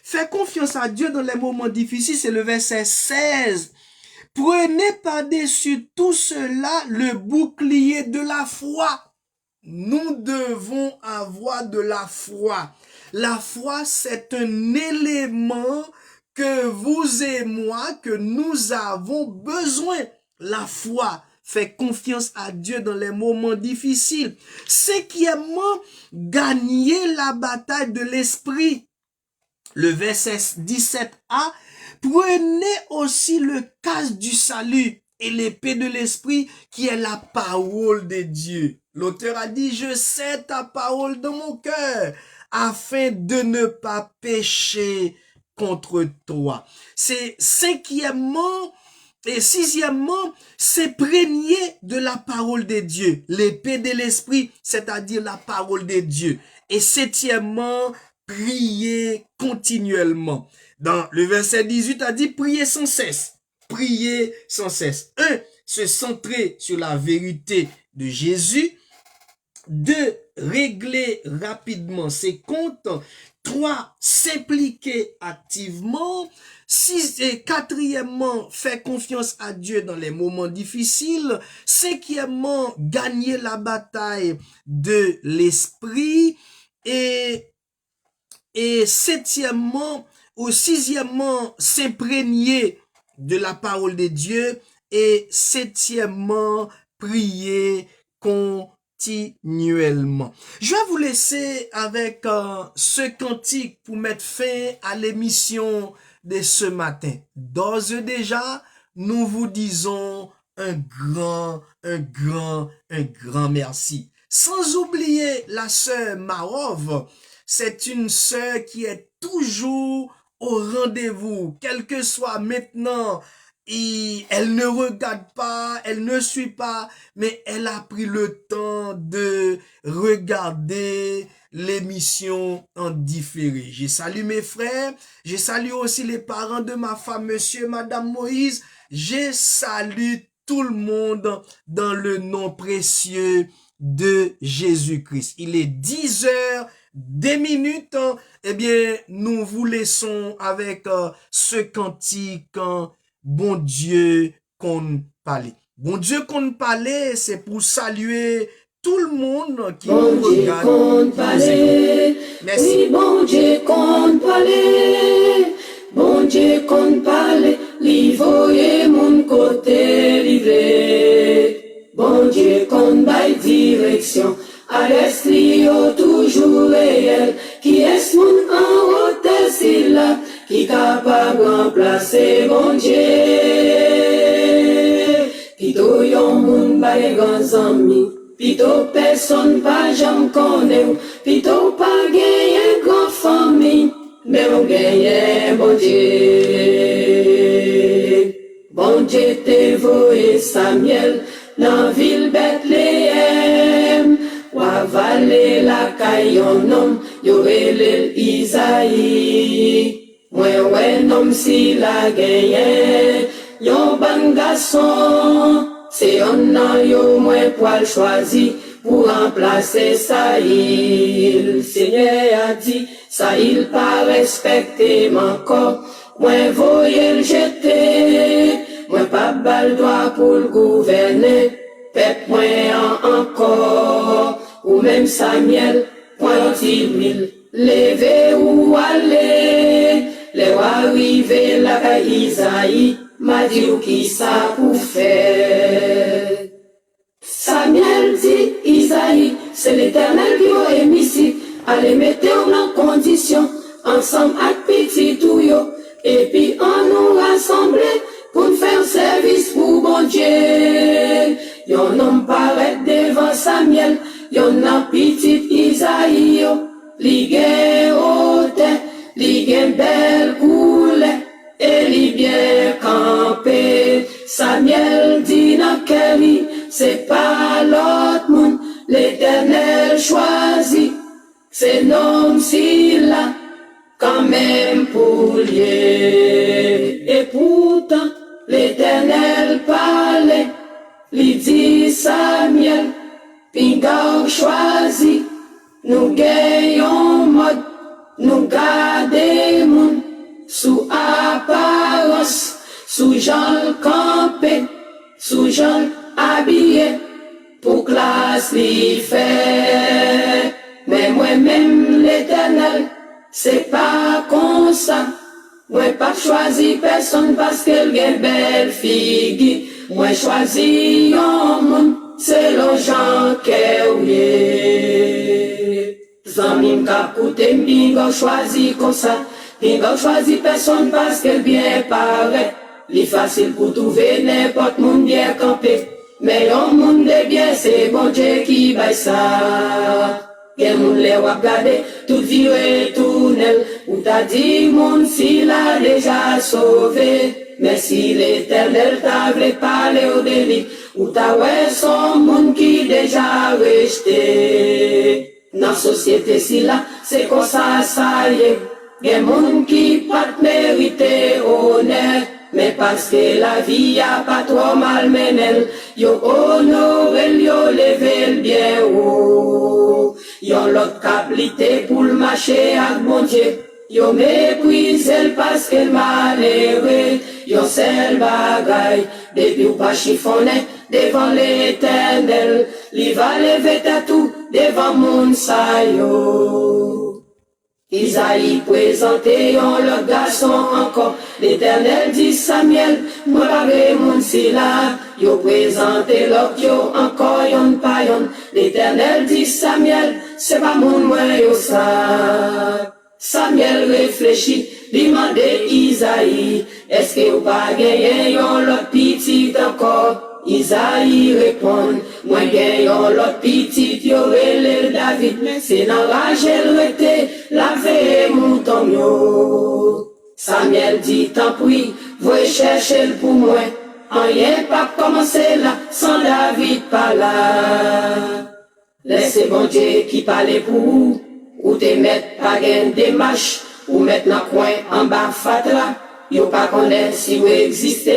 Faire confiance à Dieu dans les moments difficiles, c'est le verset 16. Prenez par-dessus tout cela le bouclier de la foi. Nous devons avoir de la foi. La foi, c'est un élément que vous et moi, que nous avons besoin. La foi fait confiance à Dieu dans les moments difficiles. Cinquièmement, gagner la bataille de l'esprit. Le verset 17a, prenez aussi le casque du salut et l'épée de l'esprit qui est la parole de Dieu. L'auteur a dit, je sais ta parole dans mon cœur afin de ne pas pécher contre toi. C'est cinquièmement et sixièmement, s'imprégner de la parole de Dieu. L'épée de l'esprit, c'est-à-dire la parole de Dieu. Et septièmement, prier continuellement. Dans le verset 18 a dit prier sans cesse. Prier sans cesse. 1. Se centrer sur la vérité de Jésus. 2. Régler rapidement ses comptes. 3. S'impliquer activement. 6. Et quatrièmement, faire confiance à Dieu dans les moments difficiles. Cinquièmement, gagner la bataille de l'esprit. Et septièmement ou sixièmement, s'imprégner de la parole de Dieu. Et septièmement, prier continuellement. Je vais vous laisser avec ce cantique pour mettre fin à l'émission de ce matin. D'ores et déjà, nous vous disons un grand merci. Sans oublier la sœur Marov. C'est une sœur qui est toujours au rendez-vous, quel que soit maintenant. Et elle ne regarde pas, elle ne suit pas, mais elle a pris le temps de regarder l'émission en différé. Je salue mes frères, je salue aussi les parents de ma femme, monsieur et madame Moïse. Je salue tout le monde dans le nom précieux de Jésus-Christ. Il est 10h. Des minutes, eh bien, nous vous laissons avec ce cantique, bon Dieu qu'on parlait. Bon Dieu qu'on parlait, c'est pour saluer tout le monde qui nous regarde. Merci. Oui, bon Dieu qu'on parlait, bon Dieu qu'on parlait, li voye mon côté livré. Bon Dieu qu'on baille direction. À l'esprit toujours réel, qui est mon en haute c'est là, qui capable remplacer mon Dieu. Qui doyon moun ba les grands amis, Pito personne pas j'aime connaître, pito pas gagner grand famille, mais on gagne bon Dieu. Bon Dieu te voye Samuel dans ville Bethléem, ou avaler la caillon homme, yo relève Isaïe. Ouais, nom si la gagne, yon bon garçon. C'est un an yo moins poil choisi pour remplacer Saïl. Seigneur a dit, Saïl pas respecté mon corps. Moi voyez le jeter, moi pas bal droit pour le gouverner. Peuple moi encore, ou même Samuel, point d'huile, lever ou aller. Les arriver là Isaïe. M'a dit ou qui ça pour faire. Samuel dit, Isaïe, c'est l'Éternel qui a émis ici. Allez mettez en condition, ensemble avec petit tout yo. Et puis on nous rassemble pour nous faire service pour bon Dieu. Yon homme paraît devant Samuel, yon a petit Isaïe yo. Li gen haute, li gen belle couleur. Et li bien campé, Samuel dit dans Kelly, c'est pas l'autre monde, l'Éternel choisit, c'est nom si là, quand même pour lier. Et pourtant, l'Éternel parlait, li dit Samuel, pinga choisi, nous gagnons mode, nous gardons monde. Sous apparence, sous Jean campé, sous Jean habillé, pour classe li fait. Mais moi-même l'Éternel, c'est pas comme ça. Moi pas choisi personne parce qu'elle est belle fille. Moi choisi un monde, c'est le Jean qu'elle Zami m'ka koute m'bingo choisi comme ça. Bingo choisi personne parce qu'elle bien paraît. Li facile pour trouver n'importe monde bien campé. Mais un monde de bien, c'est bon Dieu qui baille ça. Quel monde les wap gade, tout viré, tout nel. Ou t'as dit monde s'il a déjà sauvé. Mais si l'Éternel t'a voulu parler au délit. Ou t'as ouais son monde qui déjà rejeté. Dans la société si là, c'est comme ça y est. Gen moun qui pas mérité honneur, mais parce que la vie a pas trop mal menel, yo honoré yo levé le bien haut. Yo l'autre cablité pour le marché avec mon Dieu, yo méprisé parce que malheureux, yo seul bagaille, depuis ou pas chiffonné devant l'Éternel, li va lever ta tout devant mon sa yo. Isaïe présenté le garçon encore, l'Éternel dit Samuel, moi paré mon si là, yo présenté l'autre yo encore yon pa yon, l'Éternel dit Samuel, c'est pas mon moi yo ça. Samuel réfléchit, demande Isaïe, est-ce que vous pas gagné yon l'autre petit encore? Isaïe répond, moi gagnons l'autre petit, yo relève David, c'est dans rage elle rete, laver mouton yo. Samuel dit, tant pis, voyez chercher pour moi, rien pas commencer là, sans David pas là. Laissez bon Dieu qui parle pour vous, ou te mettre pas gain démarche, ou mettre dans coin en bas fatra, yo pas connaître si vous existez.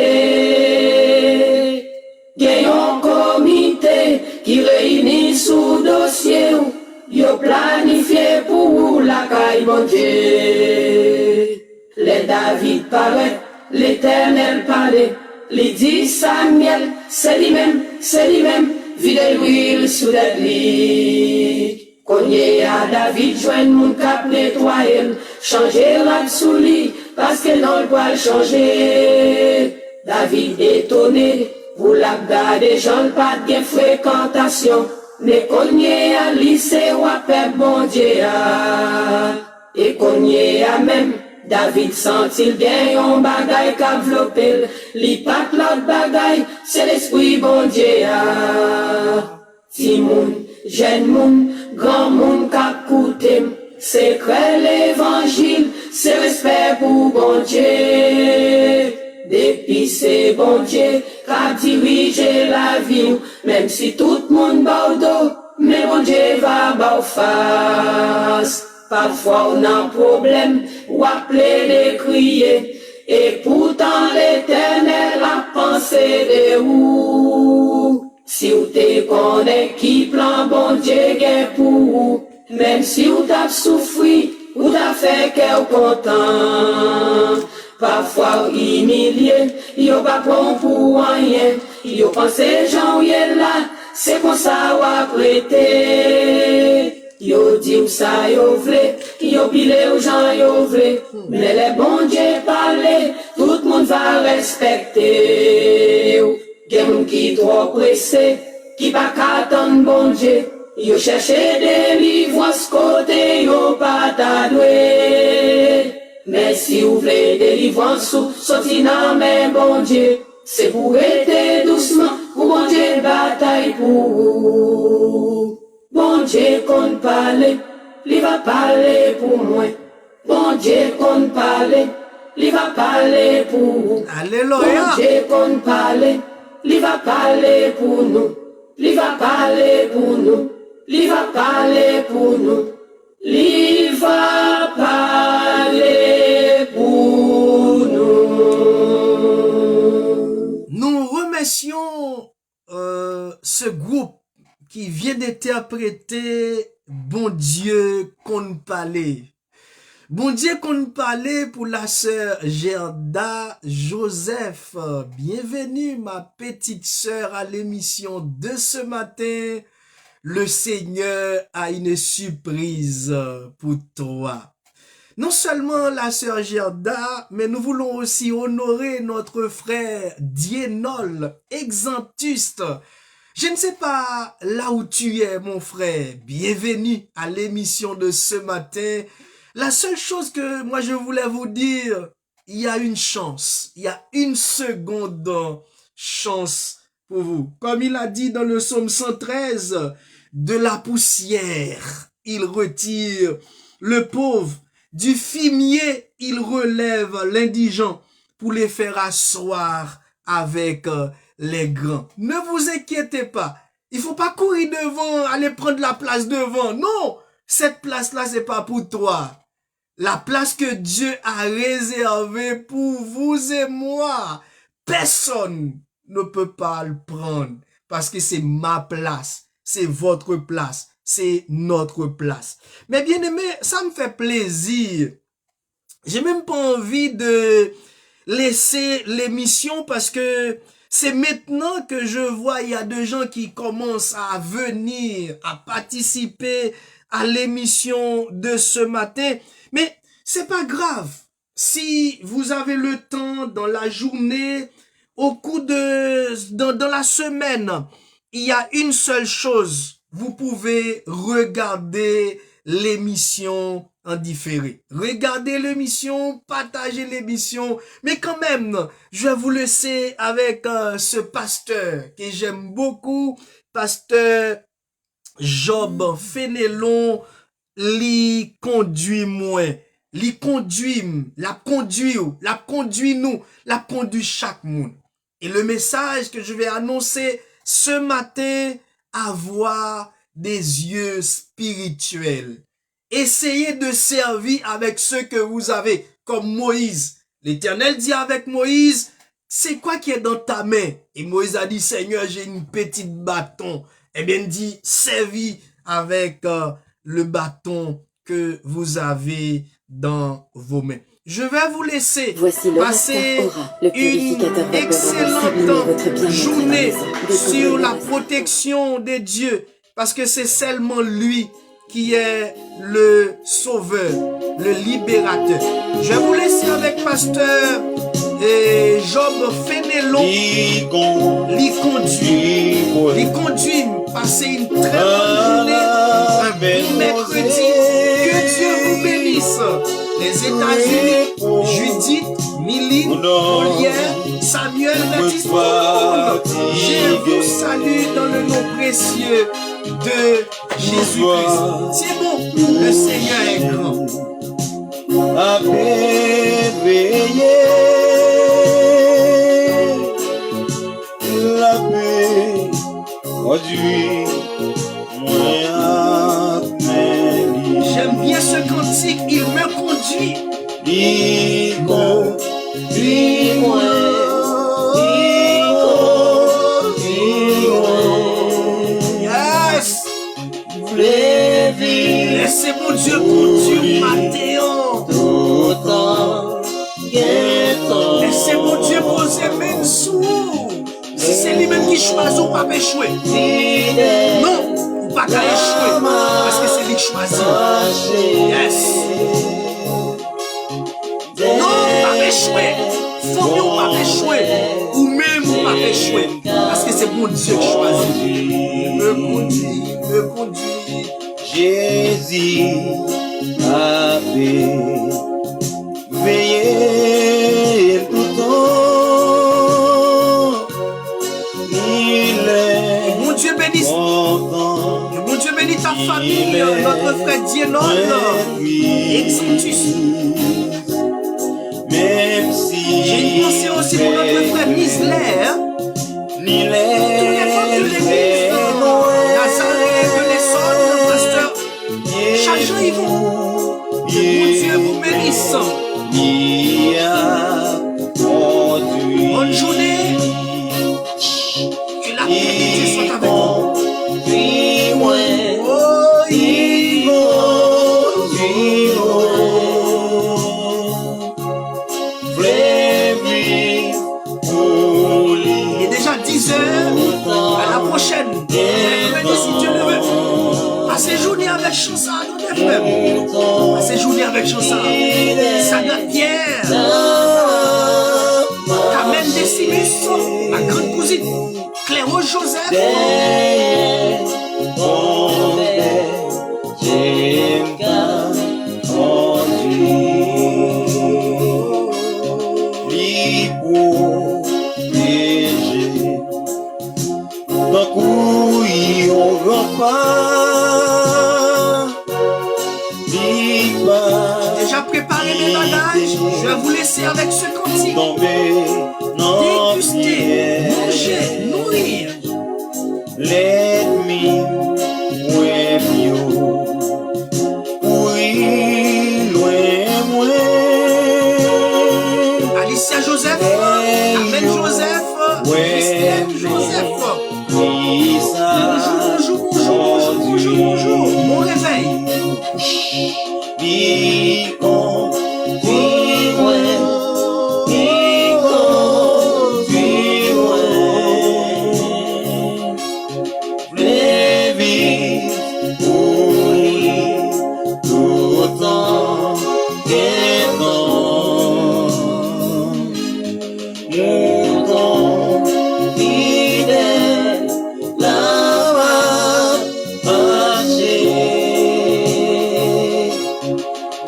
Gen yon comité qui réunit sous dossier ou yo planifié pour la caille mon Dieu. Les David paraît, l'Éternel parlait, li dit Samuel, c'est lui-même, vide l'huile sous la lit. Cogné à David, joigne mon cap nettoyer, changer la sous lit, parce que non le poil changer. David étonné, pour la garder, j'en pas de fréquentation, mais cogné à lycée ou à pep bon Dieu. Et cogné à même, David sentit bien yon bagay qu'avlopel, li pat l'autre bagay, c'est l'esprit bon Dieu. Ti moun, jeune moun, grand moun k'ap koutem. C'est que l'évangile, c'est respect pour bon Dieu. Depuis c'est bon Dieu qu'a dirigé la vie, même si tout le monde bordeaux, mais bon Dieu va bas face. Parfois on a un problème, ou appeler les crier, et pourtant l'Éternel a pensé de vous. Si vous te connaissez qui plan bon Dieu gagne pour vous, même si vous t'avez souffri, vous t'avez fait qu'elle content. Parfois humilié, yo pas bon pour rien. Yo pense Jean y est là, c'est comme ça ou apprêté. Yo dit ou ça yo vle, yo pile ou Jean yo vle. Mais les bon Dieu parler, tout le monde va respecter. Gen moun qui trop pressé, qui pas qu'attendre bon Dieu. Yo cherche délivrance côté yo pas ta doué. Mais si vous voulez délivrance, sorti dans mes bon Dieu, c'est pour être doucement, pour bon Dieu bataille pour vous. Bon Dieu qu'on parle, il va parler pour moi. Bon Dieu qu'on parle, il va parler pour vous. Alléluia. Bon Dieu qu'on parle, il va parler pour nous. Il va parler pour nous. Il va parler pour nous. Il va parler pour nous. Nous remercions ce groupe qui vient d'interpréter Bon Dieu qu'on parlait. Bon Dieu qu'on parlait pour la sœur Gerda Joseph. Bienvenue ma petite sœur à l'émission de ce matin. Le Seigneur a une surprise pour toi. Non seulement la sœur Gerda, mais nous voulons aussi honorer notre frère Dienol, exemptuste. Je ne sais pas là où tu es, mon frère. Bienvenue à l'émission de ce matin. La seule chose que moi je voulais vous dire, il y a une chance. Il y a une seconde chance pour vous. Comme il a dit dans le psaume 113, de la poussière, il retire le pauvre. Du fumier, il relève l'indigent pour les faire asseoir avec les grands. Ne vous inquiétez pas. Il faut pas courir devant, aller prendre la place devant. Non, cette place-là, c'est pas pour toi. La place que Dieu a réservée pour vous et moi, personne ne peut pas le prendre parce que c'est ma place, c'est votre place, c'est notre place. Mais bien aimé, ça me fait plaisir. J'ai même pas envie de laisser l'émission parce que c'est maintenant que je vois il y a des gens qui commencent à venir, à participer à l'émission de ce matin. Mais c'est pas grave. Si vous avez le temps dans la journée, au cours dans la semaine, il y a une seule chose. Vous pouvez regarder l'émission en différé. Regardez l'émission, partagez l'émission. Mais quand même, je vais vous laisser avec ce pasteur que j'aime beaucoup. Pasteur Job Fénélon, li conduit moi. Li conduit, la conduit nous, la conduit chaque monde. Et le message que je vais annoncer ce matin, avoir des yeux spirituels. Essayez de servir avec ce que vous avez, comme Moïse. L'Éternel dit avec Moïse, c'est quoi qui est dans ta main? Et Moïse a dit, Seigneur, j'ai une petite bâton. Eh bien, il dit, servis avec le bâton que vous avez dans vos mains. Je vais vous laisser passer une excellente journée sur la protection de Dieu, parce que c'est seulement lui qui est le sauveur, le libérateur. Je vais vous laisser avec pasteur Job Fénélon, l'y conduit, passer une très bonne journée, un bon mercredi, que Dieu vous bénisse. les États-Unis, Judith, Miline, Molière, Samuel, Baptiste, tout le monde. Je vous salue dans le nom précieux de Jésus-Christ. C'est bon, le Seigneur est grand. A veillé la paix conduit moi. J'aime bien ce cantique, il me conduit. Yes. Laissez mon Dieu conduire Mathéon. Laissez mon Dieu poser main sous. Si c'est lui-même qui choisit, ou pas échouer. Non, ou pas échouer. Parce que c'est lui qui choisit. Yes. Non, pas échouer. Faut mieux pas échouer. Ou même pas échouer. Parce que c'est mon Dieu qui choisit. Me conduit. Jésus a veillé tout le temps. Il est Mon Dieu bénisse. content. Mon Dieu bénisse ta famille, notre frère Dienon, Exantus. Même si J'ai une pensée aussi pour notre frère Nisler. ni Tous les femmes de l'église, Nazareth, de l'Essonne, le pasteur Chajan Yvon. Mon Dieu vous bénisse. il a conduit. Bonne journée. Que la paix de Dieu soit avec vous. Oh, il est déjà 10 heures. À la prochaine. Si Dieu le veut. Passez journée avec Chansa, nos frères. Passez journée avec Chansa. Sagat Pierre. Carmen Decimus. Ma grande cousine. Cléro Joseph. J'ai déjà préparé mes bagages. Je vais vous laisser avec ce cantique. Déguster, manger, nourrir. Let me web you. Oui, loin, Alicia Joseph, Carmen Joseph, Christine Joseph. Bonjour. Mon réveil.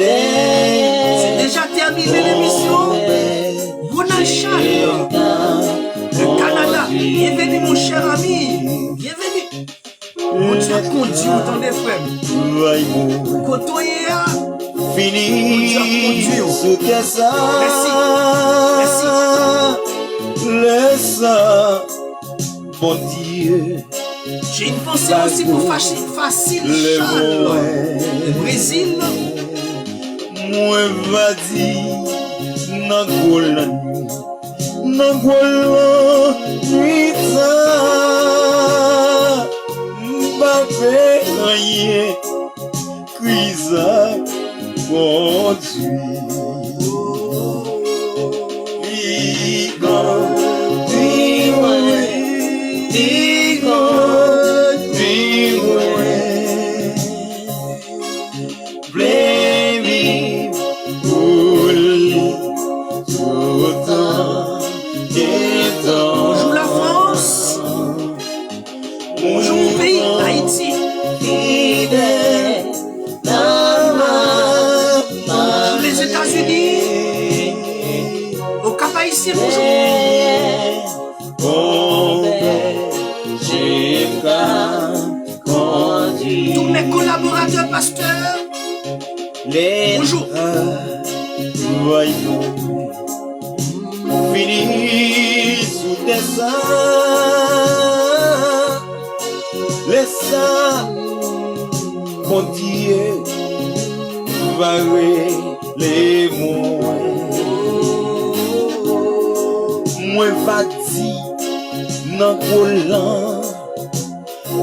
C'est déjà terminé l'émission. Bonachal, le Canada. Bienvenue mon cher ami. Bienvenue. Mon Dieu conduit autant des frères. Kotoyea. Fini sous tes ça. Merci. Laisse ça, bon Dieu. J'ai une pensée aussi pour Facile Charles, le Brésil. Moi va dire nan gola nuit ça m'pa fait rien cuisa bon Dieu. Bonjour la France. Bonjour mon pays, Haïti. bénissez, bonjour. Tous mes collaborateurs, pasteurs, bonjour. Fini sous tes seins, les saints, mon Dieu, varez les moins bâti, non volant,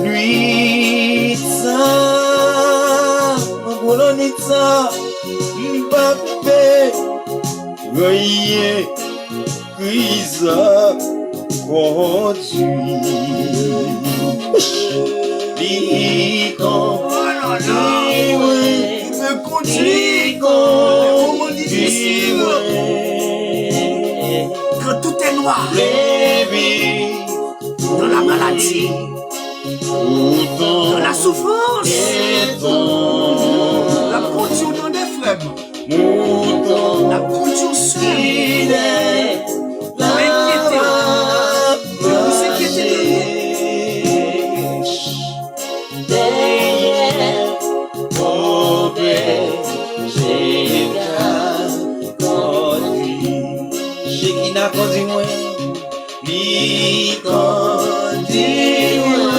nuit, ça, colonita, Mbappé, veuillez, Grisa, conduit. Oh là là, il me conduit dans des moments difficiles. Quand tout est noir, dans la maladie, dans la souffrance, la conduire dans des frères, la conduire seule. Vous inquiétez Shekina conduit moi, li conduit moi,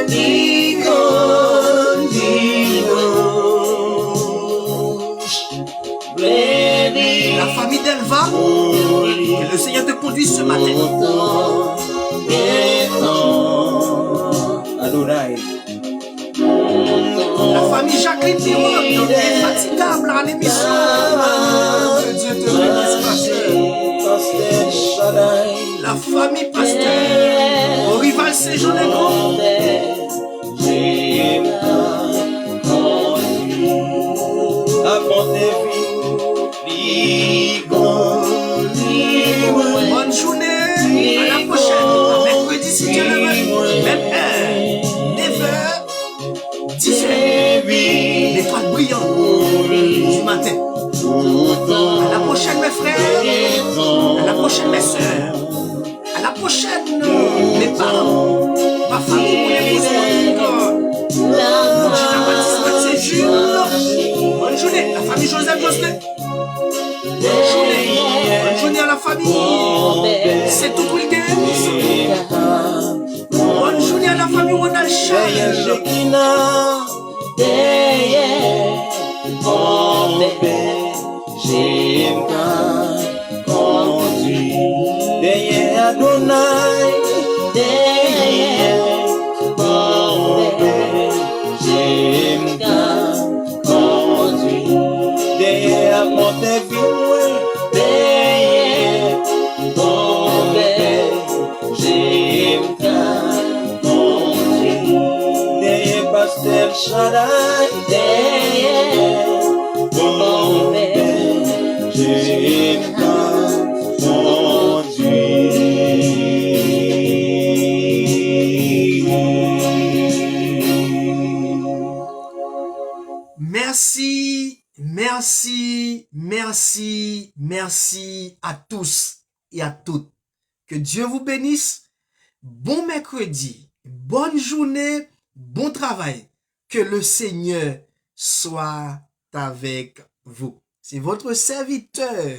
li conduit moi. la famille d'Elva, que le Seigneur te conduise ce matin. Adonai. La famille Jacqueline Piron, infatigable à l'émission. Que Dieu te bénisse, pasteur. La famille pasteur, au rival Saint-Jean-les-Grands. Bonne journée, à la prochaine, à mercredi si Dieu le veut, même heure, 9h, 10h, l'étoile brillante du matin. À la prochaine mes frères, à la prochaine mes soeurs, à la prochaine mes parents, ma famille, mon épouse, mon Jean-Baptiste, Jules. Bonne journée, la famille Joseph Jocelyn. Bonne journée à la famille. C'est tout Wilkins. Bonne journée à la famille Ronald Charles. Shaddai, Merci à tous et à toutes. Que Dieu vous bénisse. Bon mercredi, bonne journée, bon travail. Que le Seigneur soit avec vous. C'est votre serviteur,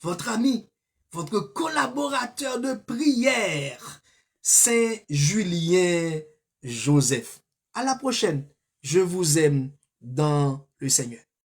votre ami, votre collaborateur de prière, Saint Julien Joseph. À la prochaine. Je vous aime dans le Seigneur.